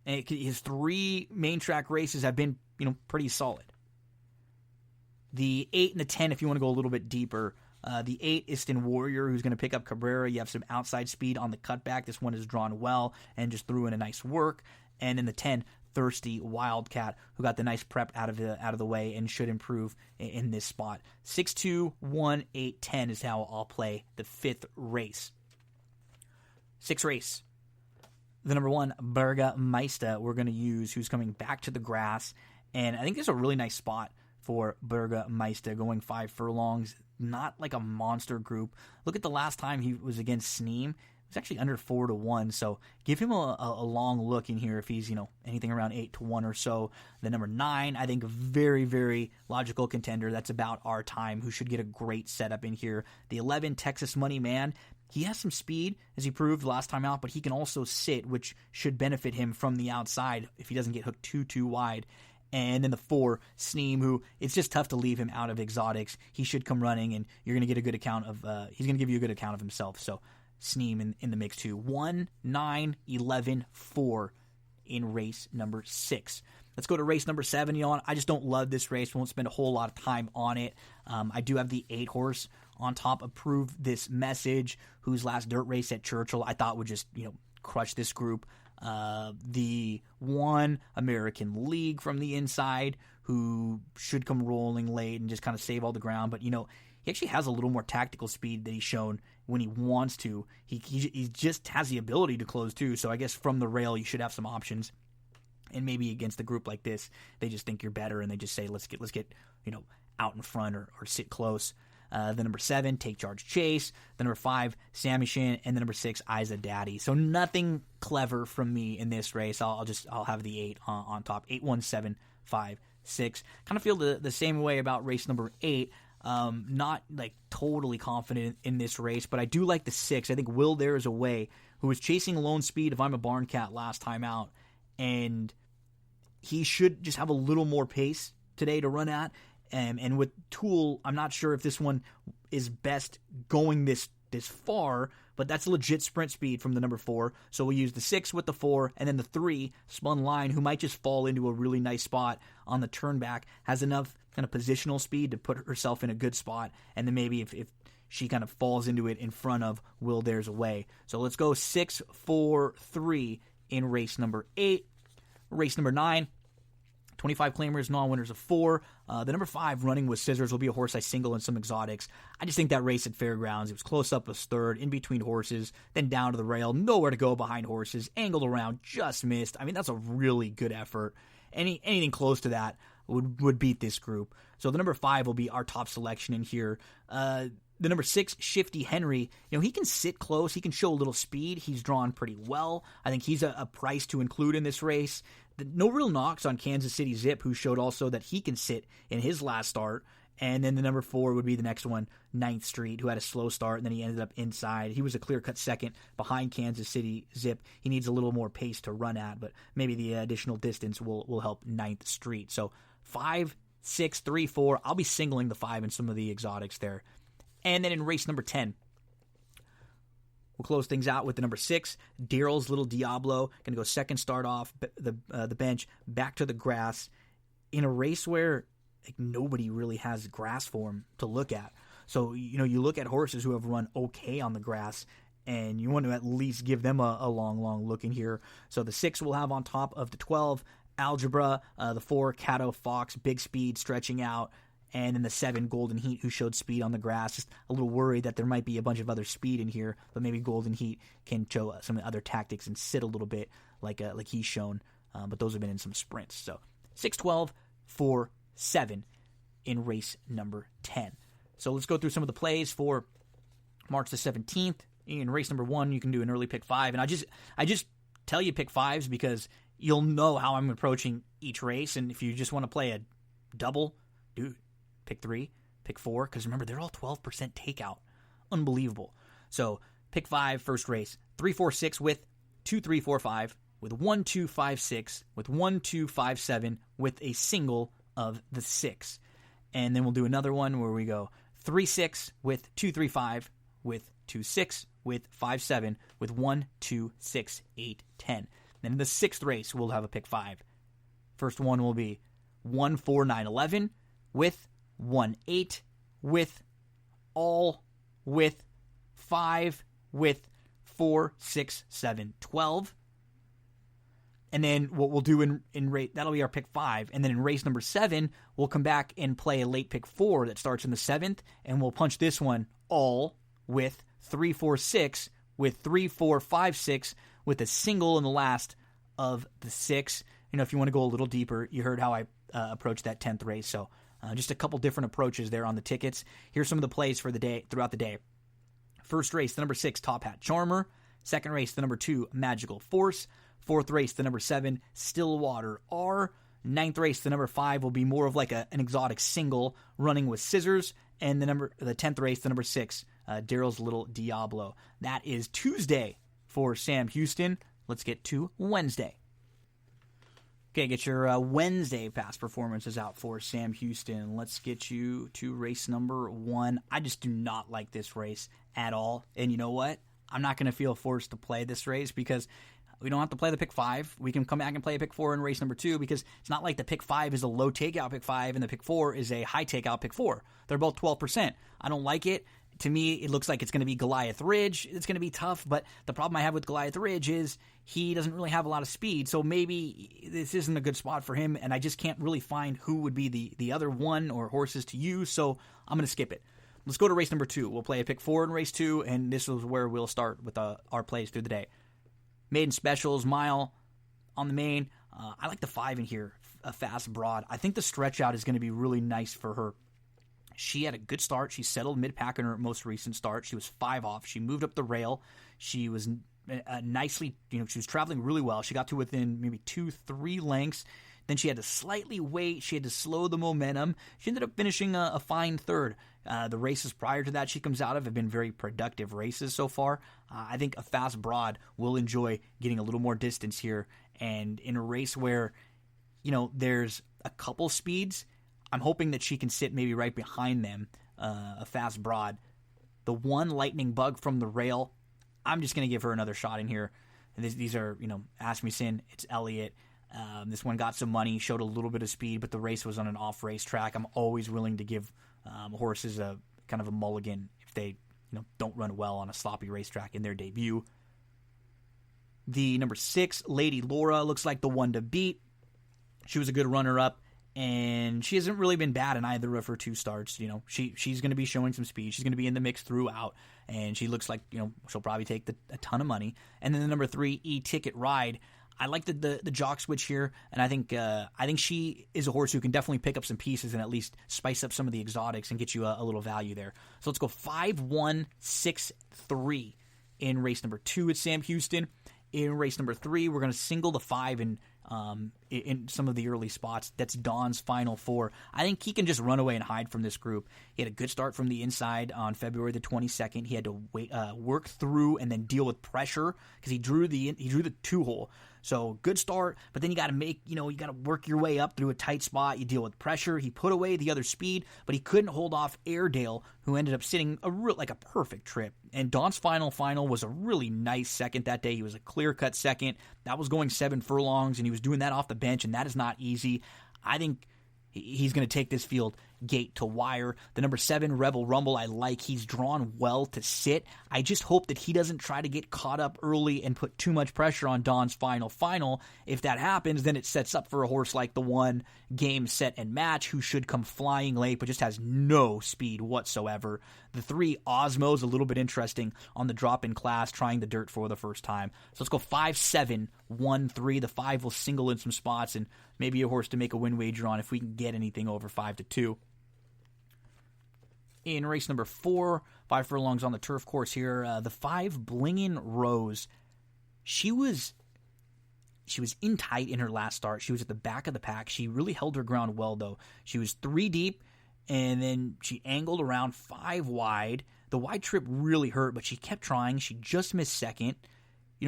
And his 3 main track races have been, pretty solid. The 8 and the 10, if you want to go a little bit deeper. The 8, Iston Warrior, who's going to pick up Cabrera. You have some outside speed on the cutback. This one is drawn well and just threw in a nice work. And in the 10, Thirsty Wildcat, who got the nice prep out of the way and should improve in this spot. 6-2, 1, 8, 10 is how I'll play the 5th race. 6th race. The number 1, Burgermeister, we're going to use, who's coming back to the grass. And I think this is a really nice spot for Burgermeister, going 5 furlongs. Not like a monster group. Look at the last time he was against Sneem. It was actually under 4-1. So give him a long look in here if he's, anything around 8-1 or so. The number 9, I think, a very, very logical contender. That's about our time, who should get a great setup in here. The 11, Texas Money Man. He has some speed, as he proved last time out, but he can also sit, which should benefit him from the outside if he doesn't get hooked too wide. And then the 4, Sneem, who it's just tough to leave him out of exotics. He should come running, and you're going to get a good account of. He's going to give you a good account of himself. So Sneem in the mix too. 1, 9, 11, 4 in race number 6. Let's go to race number 7. I just don't love this race. We won't spend a whole lot of time on it. I do have the 8 horse on top. Approve This Message, whose last dirt race at Churchill I thought would just crush this group. The 1, American League from the inside, who should come rolling late and just kind of save all the ground. But, he actually has a little more tactical speed that he's shown when he wants to. He just has the ability to close too. So I guess from the rail, you should have some options. And maybe against a group like this, they just think you're better, and they just say, let's get out in front or sit close. The number 7, Take Charge Chase. The number 5, Sammy Shin. And the number 6, Isa Daddy. So nothing clever from me in this race. I'll have the 8 on top. 8, 1, 7, 5, 6. Kind of feel the same way about race number 8. Not like totally confident in this race, but I do like the 6. I think Will There Is a Way, who was chasing Lone Speed if I'm a Barn Cat last time out, and he should just have a little more pace today to run at. And with Tool, I'm not sure if this one is best going this far, but that's legit sprint speed from the number 4. So we'll use the 6 with the 4, and then the 3, Spun Line, who might just fall into a really nice spot on the turn back, has enough kind of positional speed to put herself in a good spot, and then maybe if she kind of falls into it in front of Will There's a Way. So let's go 6, 4, 3 in race number 8. Race number 9. 25 claimers, non-winners of 4. The number 5, Running with Scissors, will be a horse I single in some exotics. I just think that race at Fairgrounds, it was close up, was third, in between horses, then down to the rail, nowhere to go behind horses, angled around, just missed. I mean, that's a really good effort. Anything close to that would beat this group. So the number 5 will be our top selection in here. The number 6, Shifty Henry, he can sit close. He can show a little speed. He's drawn pretty well. I think he's a price to include in this race. No real knocks on Kansas City Zip, who showed also that he can sit in his last start. And then the number 4 would be the next one, 9th Street, who had a slow start, and then he ended up inside. He was a clear-cut second behind Kansas City Zip. He needs a little more pace to run at, but maybe the additional distance will help 9th Street. So 5, 6, 3, 4. I'll be singling the 5 in some of the exotics there. And then in race number 10, we'll close things out with the number 6, Daryl's Little Diablo. Going to go second start off the bench, back to the grass, in a race where nobody really has grass form to look at. So, you look at horses who have run okay on the grass, and you want to at least give them a long look in here. So the 6 will have on top of the 12, Algebra, the 4, Cato Fox, Big Speed, stretching out, and then the 7, Golden Heat, who showed speed on the grass. Just a little worried that there might be a bunch of other speed in here, but maybe Golden Heat can show some other tactics and sit a little bit like he's shown. But those have been in some sprints. So 6, 12, 4, 7 in race number 10. So let's go through some of the plays for March the 17th. In race number 1, you can do an early pick 5. And I just tell you pick 5s because you'll know how I'm approaching each race. And if you just want to play a double, dude, pick 3, pick 4, because remember, they're all 12% takeout. Unbelievable. So pick 5, first race, 3, 4, 6 with 2, 3, 4, 5, with 1, 2, 5, 6, with 1, 2, 5, 7, with a single of the 6. And then we'll do another one where we go 3, 6 with 2, 3, 5, with 2, 6, with 5, 7, with 1, 2, 6, 8, 10. Then in the 6th race, we'll have a pick 5. First one will be 1, 4, 9, 11, with 1, 8, with all, with 5, with 4, 6, 7, 12. And then what we'll do in rate, that'll be our pick 5. And then in race number 7, we'll come back and play a late pick 4 that starts in the 7th. And we'll punch this one all with 3, 4, 6, with 3, 4, 5, 6, with a single in the last of the 6. If you want to go a little deeper, you heard how I approached that 10th race. So just a couple different approaches there on the tickets. Here's some of the plays for the day throughout the day. First race, the number 6, Top Hat Charmer. Second race, the number 2, Magical Force. Fourth race, the number 7, Stillwater R. Ninth race, the number 5, will be more of like an exotic single, Running with Scissors. And the 10th race, the number 6, Daryl's Little Diablo. That is Tuesday for Sam Houston. Let's get to Wednesday. Okay, get your Wednesday past performances out for Sam Houston. Let's get you to race number 1. I just do not like this race at all. And you know what? I'm not going to feel forced to play this race because we don't have to play the pick 5. We can come back and play a pick 4 in race number 2 because it's not like the pick 5 is a low takeout pick 5 and the pick 4 is a high takeout pick 4. They're both 12%. I don't like it. To me, it looks like it's going to be Goliath Ridge. It's going to be tough, but the problem I have with Goliath Ridge is he doesn't really have a lot of speed, so maybe this isn't a good spot for him, and I just can't really find who would be the other one or horses to use, so I'm going to skip it. Let's go to race number 2. We'll play a pick 4 in race 2, and this is where we'll start with our plays through the day. Maiden Specials, mile on the main. I like the 5 in here, a Fast Broad. I think the stretch out is going to be really nice for her. She had a good start. She settled mid-pack in her most recent start. She was 5 off. She moved up the rail. She was nicely, she was traveling really well. She got to within maybe 2-3 lengths. Then she had to slightly wait. She had to slow the momentum. She ended up finishing a fine third. The races prior to that she comes out of have been very productive races so far. I think a Fast Broad will enjoy getting a little more distance here. And in a race where, there's a couple speeds, I'm hoping that she can sit maybe right behind them, a Fast Broad. The 1 Lightning Bug from the rail, I'm just going to give her another shot in here. These are, Asmussen, it's Elliott. This one got some money, showed a little bit of speed, but the race was on an off-race track. I'm always willing to give horses a kind of a mulligan if they don't run well on a sloppy racetrack in their debut. The number 6, Lady Laura, looks like the one to beat. She was a good runner-up. And she hasn't really been bad in either of her 2 starts. She's going to be showing some speed. She's going to be in the mix throughout. And she looks like, she'll probably take a ton of money. And then the number 3, E-Ticket Ride. I like the jock switch here. And I think she is a horse who can definitely pick up some pieces and at least spice up some of the exotics and get you a little value there. So let's go 5-1-6-3 in race number 2 at Sam Houston. In race number 3, we're going to single the 5 in some of the early spots. That's Dawn's Final 4. I think he can just run away and hide from this group. He had a good start from the inside on February the 22nd. He had to work through and then deal with pressure because he drew the 2-hole. So good start, but then you got to you got to work your way up through a tight spot. You deal with pressure. He put away the other speed, but he couldn't hold off Airedale, who ended up sitting a perfect trip. And Dawn's Final was a really nice second that day. He was a clear-cut second. That was going 7 furlongs, and he was doing that off the bench, and that is not easy. I think he's going to take this field gate to wire. The number 7, Rebel Rumble, I like. He's drawn well to sit. I just hope that he doesn't try to get caught up early and put too much pressure on Dawn's Final. If that happens, then it sets up for a horse like the 1 Game, Set, and Match, who should come flying late but just has no speed whatsoever. The 3, Osmo's a little bit interesting on the drop-in class, trying the dirt for the first time. So let's go 5-7-1-3. The 5 will single in some spots and maybe a horse to make a win wager on if we can get anything over 5-2. In race number 4, 5 furlongs on the turf course here, the 5, Blingin' Rose. She was in tight in her last start. She was at the back of the pack. She really held her ground well, though. She was 3 deep, and then she angled around 5 wide. The wide trip really hurt, but she kept trying. She just missed second.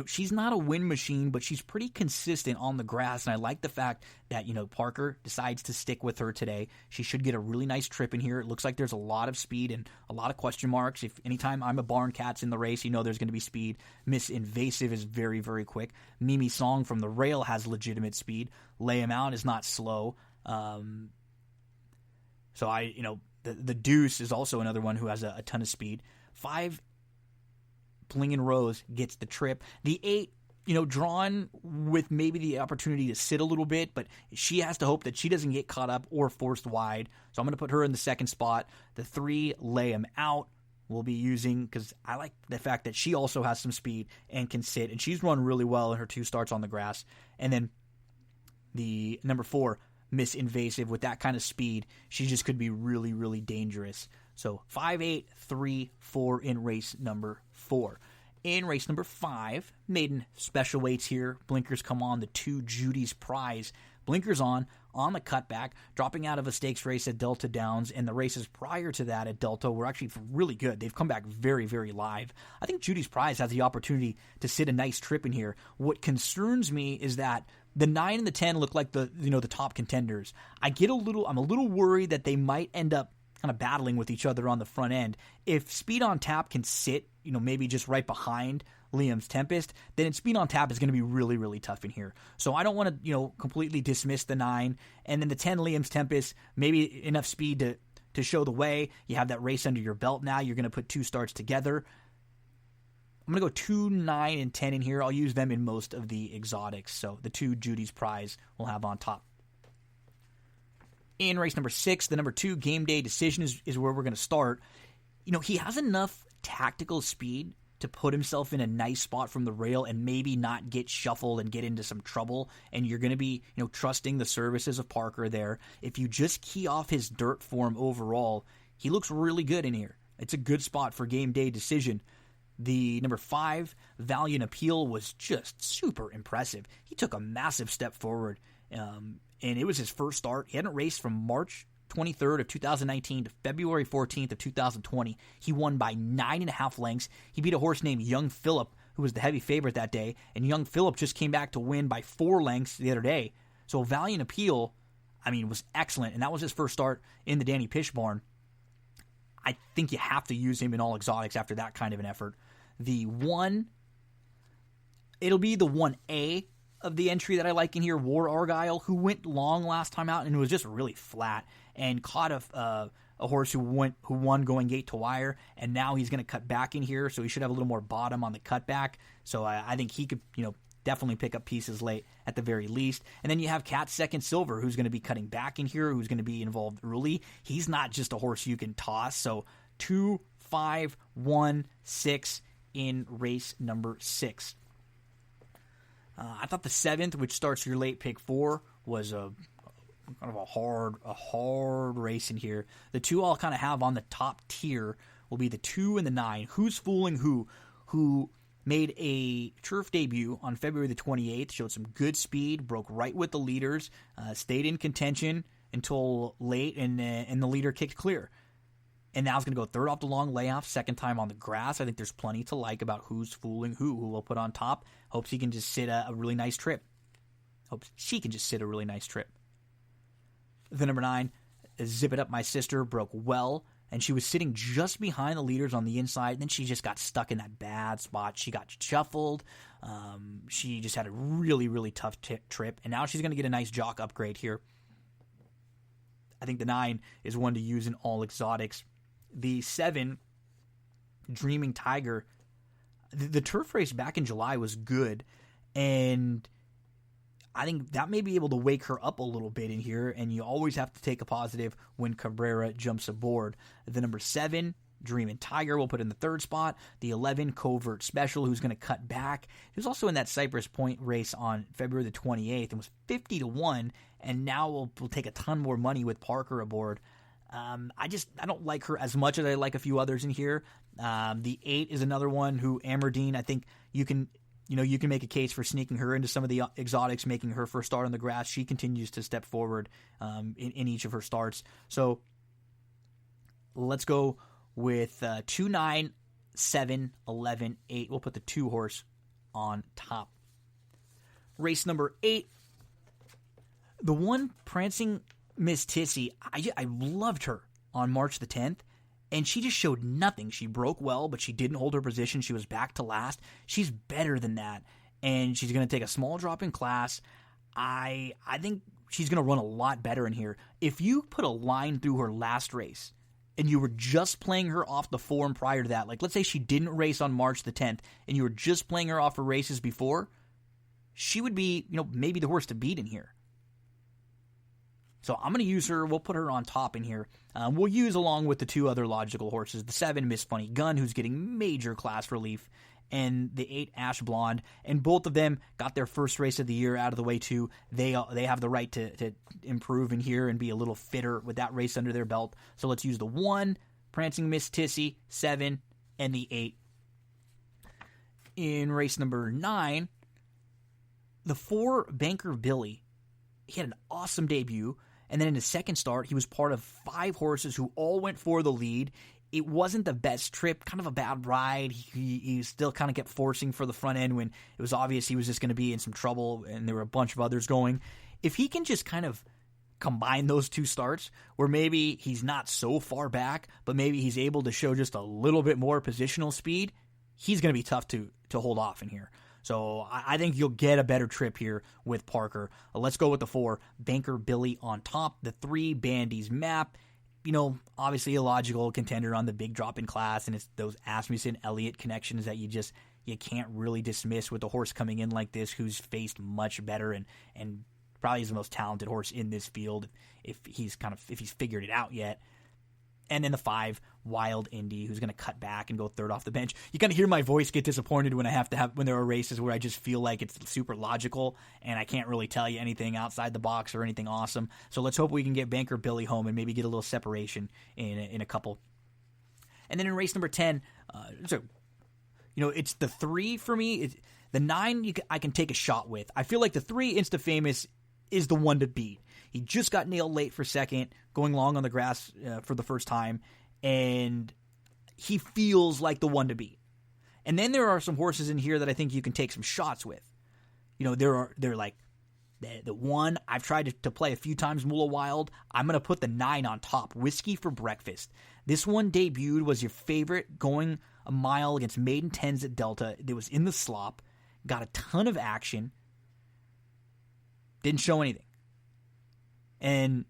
She's not a win machine, but she's pretty consistent on the grass, and I like the fact that, Parker decides to stick with her today. She should get a really nice trip in here. It looks like there's a lot of speed and a lot of question marks. If anytime I'm a barn cat's in the race, there's going to be speed. Miss Invasive is very, very quick. Mimi Song from the rail has legitimate speed. Lay Him Out is not slow. The Deuce is also another one who has a ton of speed. 5, Blingin' Rose gets the trip. The 8, drawn with maybe the opportunity to sit a little bit, but she has to hope that she doesn't get caught up or forced wide. So I'm going to put her in the second spot. The 3, Lay Him Out, we'll be using because I like the fact that she also has some speed and can sit, and she's run really well in her 2 starts on the grass. And then the number 4, Miss Invasive, with that kind of speed, she just could be really, really dangerous. So 5-8-3-4 in race number 4. In race number 5, maiden special weights here. Blinkers come on. The 2, Judy's Prize. Blinkers on the cutback, dropping out of a stakes race at Delta Downs, and the races prior to that at Delta were actually really good. They've come back very, very live. I think Judy's Prize has the opportunity to sit a nice trip in here. What concerns me is that the 9 and the 10 look like the top contenders. I'm a little worried that they might end up kind of battling with each other on the front end. If Speed on Tap can sit, maybe just right behind Liam's Tempest, then Speed on Tap is going to be really, really tough in here. So I don't want to, completely dismiss the 9. And then the 10, Liam's Tempest, maybe enough speed to show the way. You have that race under your belt now. You're going to put 2 starts together. I'm going to go 2, 9, and 10 in here. I'll use them in most of the exotics. So the 2, Judy's Prize, we'll have on top. In race number 6, the number 2, Game Day Decision is where we're going to start. He has enough tactical speed to put himself in a nice spot from the rail and maybe not get shuffled and get into some trouble. And you're going to be, trusting the services of Parker there. If you just key off his dirt form overall, he looks really good in here. It's a good spot for game day decision. The number 5, Valiant Appeal, was just super impressive. He took a massive step forward, and it was his first start. He hadn't raced from March 23rd of 2019 to February 14th of 2020. He won by 9.5 lengths. He beat a horse named Young Phillip, who was the heavy favorite that day, and Young Phillip just came back to win by 4 lengths the other day. So Valiant Appeal, was excellent, and that was his first start in the Danny Pish barn. I think you have to use him in all exotics after that kind of an effort. It'll be the 1A of the entry that I like in here, War Argyle, who went long last time out and was just really flat and caught a horse who won going gate to wire, and now he's going to cut back in here, so he should have a little more bottom on the cutback. So I think he could, definitely pick up pieces late at the very least. And then you have Cat Second Silver, who's going to be cutting back in here, who's going to be involved early. He's not just a horse you can toss. So 2, 5, 1, 6 in race number 6. I thought the 7th, which starts your late pick 4, was a kind of a hard race in here. The 2 I'll kind of have on the top tier will be the 2 and the 9. Who's Fooling who made a turf debut on February the 28th, showed some good speed, broke right with the leaders, stayed in contention until late, and the leader kicked clear. And now it's going to go third off the long layoff, second time on the grass. I think there's plenty to like about Who's Fooling who we'll put on top. Hopes he can just sit a really nice trip. Hopes she can just sit a really nice trip. The number 9, Zip It Up My Sister, broke well, and she was sitting just behind the leaders on the inside. Then she just got stuck in that bad spot. She got shuffled. She just had a really, really tough trip, and now she's going to get a nice jock upgrade here. I think the 9 is one to use in all exotics. The 7, Dreaming Tiger, the turf race back in July was good, and I think that may be able to wake her up a little bit in here, and you always have to take a positive when Cabrera jumps aboard. The number 7, Dreamin' Tiger, we'll put in the 3rd spot. The 11, Covert Special, who's going to cut back. He was also in that Cypress Point race on February the 28th and was 50-1, and now we'll take a ton more money with Parker aboard. I don't like her as much as I like a few others in here. The 8 is another one who, Amerdine, I think you can make a case for sneaking her into some of the exotics, making her first start on the grass. She continues to step forward in each of her starts. So let's go with 2, 9, 7, 11, 8. We'll put the 2 horse on top. Race number 8, the one Prancing Miss Tissy, I loved her on March the 10th, and she just showed nothing. She broke well, but she didn't hold her position. She was back to last. She's better than that, and she's going to take a small drop in class. I think she's going to run a lot better in here. If you put a line through her last race, and you were just playing her off the form prior to that, like let's say she didn't race on March the 10th, and you were just playing her off her races before, she would be, maybe the horse to beat in here. So I'm going to use her. We'll put her on top in here. We'll use along with the 2 other logical horses, the 7, Miss Funny Gun, who's getting major class relief, and the 8, Ash Blonde. And both of them got their first race of the year out of the way too. They have the right to improve in here and be a little fitter with that race under their belt. So let's use the 1, Prancing Miss Tissy, 7, and the 8. In race number 9, the 4, Banker Billy. He had an awesome debut. And then in his second start, he was part of 5 horses who all went for the lead. It wasn't the best trip, kind of a bad ride. He still kind of kept forcing for the front end when it was obvious he was just going to be in some trouble, and there were a bunch of others going. If he can just kind of combine those 2 starts, where maybe he's not so far back, but maybe he's able to show just a little bit more positional speed, he's going to be tough to hold off in here. So I think you'll get a better trip here with Parker. Let's go with the 4, Banker Billy on top. The 3, Bandy's Map. Obviously a logical contender on the big drop in class, and it's those Asmussen-Elliott connections that you can't really dismiss with a horse coming in like this who's faced much better and probably is the most talented horse in this field if he's figured it out yet. And then the 5, Wild Indy, who's going to cut back and go third off the bench. You kind of hear my voice get disappointed when when there are races where I just feel like it's super logical and I can't really tell you anything outside the box or anything awesome. So let's hope we can get Banker Billy home and maybe get a little separation in a couple. And then in race number 10, it's the 3 for me. The 9 I can take a shot with. I feel like the 3, Insta Famous, is the one to beat. He just got nailed late for second, going long on the grass for the first time, and he feels like the one to beat. And then there are some horses in here that I think you can take some shots with. They're like the 1 I've tried to play a few times, Moolah Wild. I'm going to put the 9 on top, Whiskey for Breakfast. This one debuted, was your favorite, going a mile against Maiden 10s at Delta. It was in the slop, got a ton of action, didn't show anything. And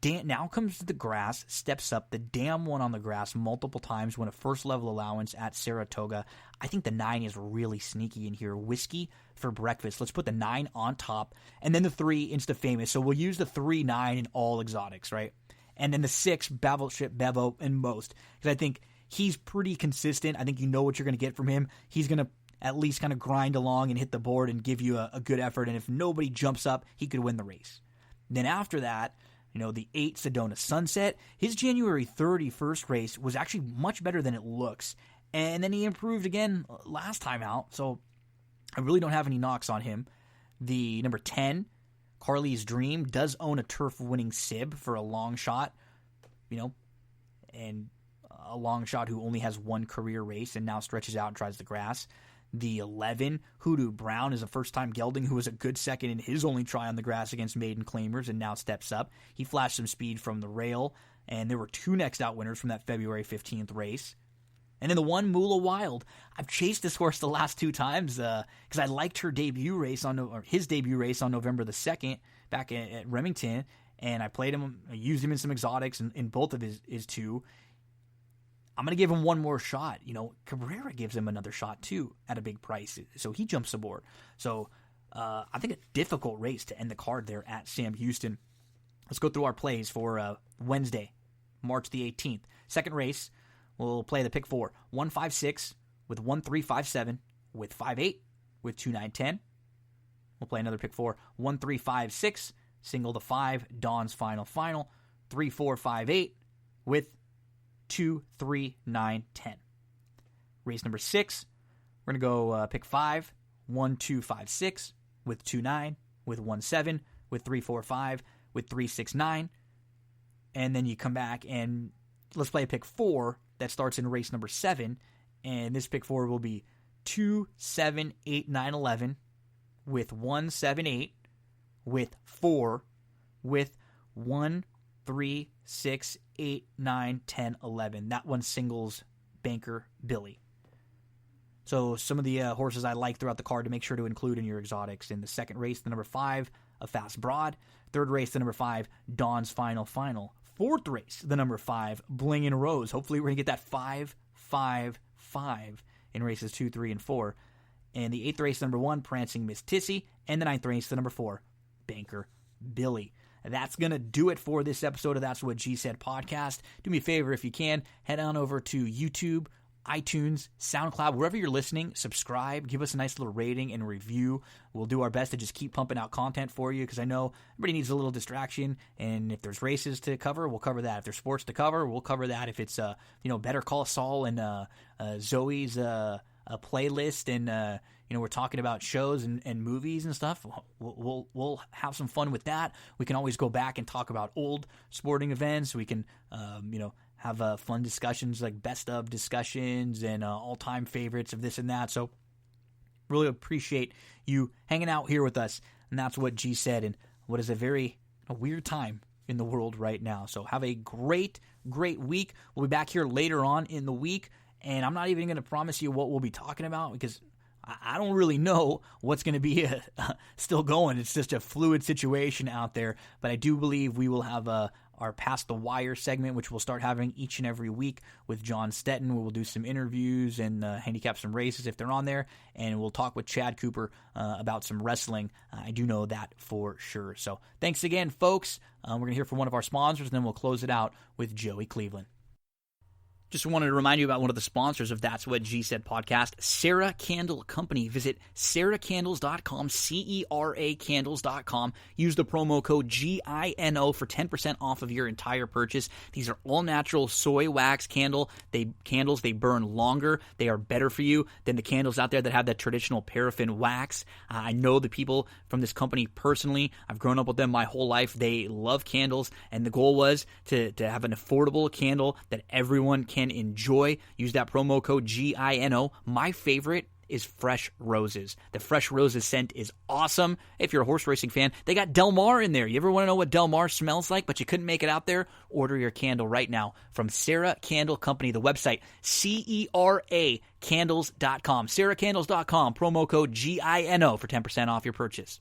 now comes to the grass, steps up. The dam won on the grass multiple times, won a first level allowance at Saratoga. I think the 9 is really sneaky in here. Whiskey for Breakfast. Let's put the 9 on top. And then the 3, Insta Famous. So we'll use the 3, 9 in all exotics, right? And then the 6, Battleship Bevo in most. Because I think he's pretty consistent. I think you know what you're going to get from him. He's going to at least kind of grind along and hit the board and give you a good effort. And if nobody jumps up, he could win the race. Then after that, the 8, Sedona Sunset, his January 31st race was actually much better than it looks. And then he improved again last time out, so I really don't have any knocks on him. The number 10, Carly's Dream, does own a turf-winning Sib for a long shot, and a long shot who only has one career race and now stretches out and tries the grass. The 11, Hoodoo Brown, is a first-time gelding who was a good second in his only try on the grass against maiden claimers and now steps up. He flashed some speed from the rail, and there were 2 next out winners from that February 15th race. And then the 1, Moolah Wild. I've chased this horse the last 2 times because I liked his debut race on November the 2nd back at Remington, and I played him. I used him in some exotics in both of his 2. I'm going to give him one more shot. Cabrera gives him another shot, too, at a big price. So he jumps aboard. So I think a difficult race to end the card there at Sam Houston. Let's go through our plays for Wednesday, March the 18th. Second race, we'll play the pick 4. 1-5-6 with 1-3-5-7 with 5-8 with 2-9-10. We'll play another pick 4. 1-3-5-6, single the 5, Dawn's Final, 3-4-5-8 with 2, 3, 9, 10. Race number 6, we're going to go pick 5, 1, 2, 5, 6 with 2, 9, with 1, 7, with 3, 4, 5, with 3, 6, 9. And then you come back and let's play a pick 4 that starts in race number 7. And this pick 4 will be 2, 7, 8, 9, 11 with 1, 7, 8 with 4 with 1, 3, 6, 8, 9, 10, 11. That one singles Banker Billy. So some of the horses I like throughout the card to make sure to include in your exotics. In the second race, the number 5, A Fast Broad. Third race, the number 5, Dawn's Final. Fourth race, the number 5, Bling and Rose. Hopefully we're going to get that 5, 5, 5 in races 2, 3, and 4. And the 8th race, number 1, Prancing Miss Tissy. And the 9th race, the number 4, Banker Billy. That's going to do it for this episode of That's What G Said podcast. Do me a favor if you can, head on over to YouTube, iTunes, SoundCloud, wherever you're listening, subscribe, give us a nice little rating and review. We'll do our best to just keep pumping out content for you because I know everybody needs a little distraction, and if there's races to cover, we'll cover that. If there's sports to cover, we'll cover that. If it's Better Call Saul and Zoe's a playlist and we're talking about shows and movies and stuff, we'll have some fun with that. We can always go back and talk about old sporting events. We can have fun discussions like best of discussions and all-time favorites of this and that. So really appreciate you hanging out here with us. And that's what G said in what is a weird time in the world right now. So have a great week. We'll be back here later on in the week. And I'm not even going to promise you what we'll be talking about because I don't really know what's going to be still going. It's just a fluid situation out there. But I do believe we will have our Past the Wire segment, which we'll start having each and every week with John Stetton, where we'll do some interviews and handicap some races if they're on there, and we'll talk with Chad Cooper about some wrestling. I do know that for sure. So thanks again, folks. We're going to hear from one of our sponsors, and then we'll close it out with Joey Cleveland. Just wanted to remind you about one of the sponsors of That's What G Said podcast, Sarah Candle Company. Visit sarahcandles.com, CERA candles.com. Use the promo code GINO for 10% off of your entire purchase. These are all natural soy wax candles. They burn longer. They are better for you than the candles out there that have that traditional paraffin wax. I know the people from this company personally. I've grown up with them my whole life. They love candles, and the goal was to have an affordable candle that everyone can enjoy. Use that promo code GINO. My favorite is Fresh Roses. The Fresh Roses scent is awesome. If you're a horse racing fan, they got Del Mar in there. You ever want to know what Del Mar smells like, but you couldn't make it out there? Order your candle right now from Sarah Candle Company. The website, CERA candles.com. SarahCandles.com. Promo code GINO for 10% off your purchase.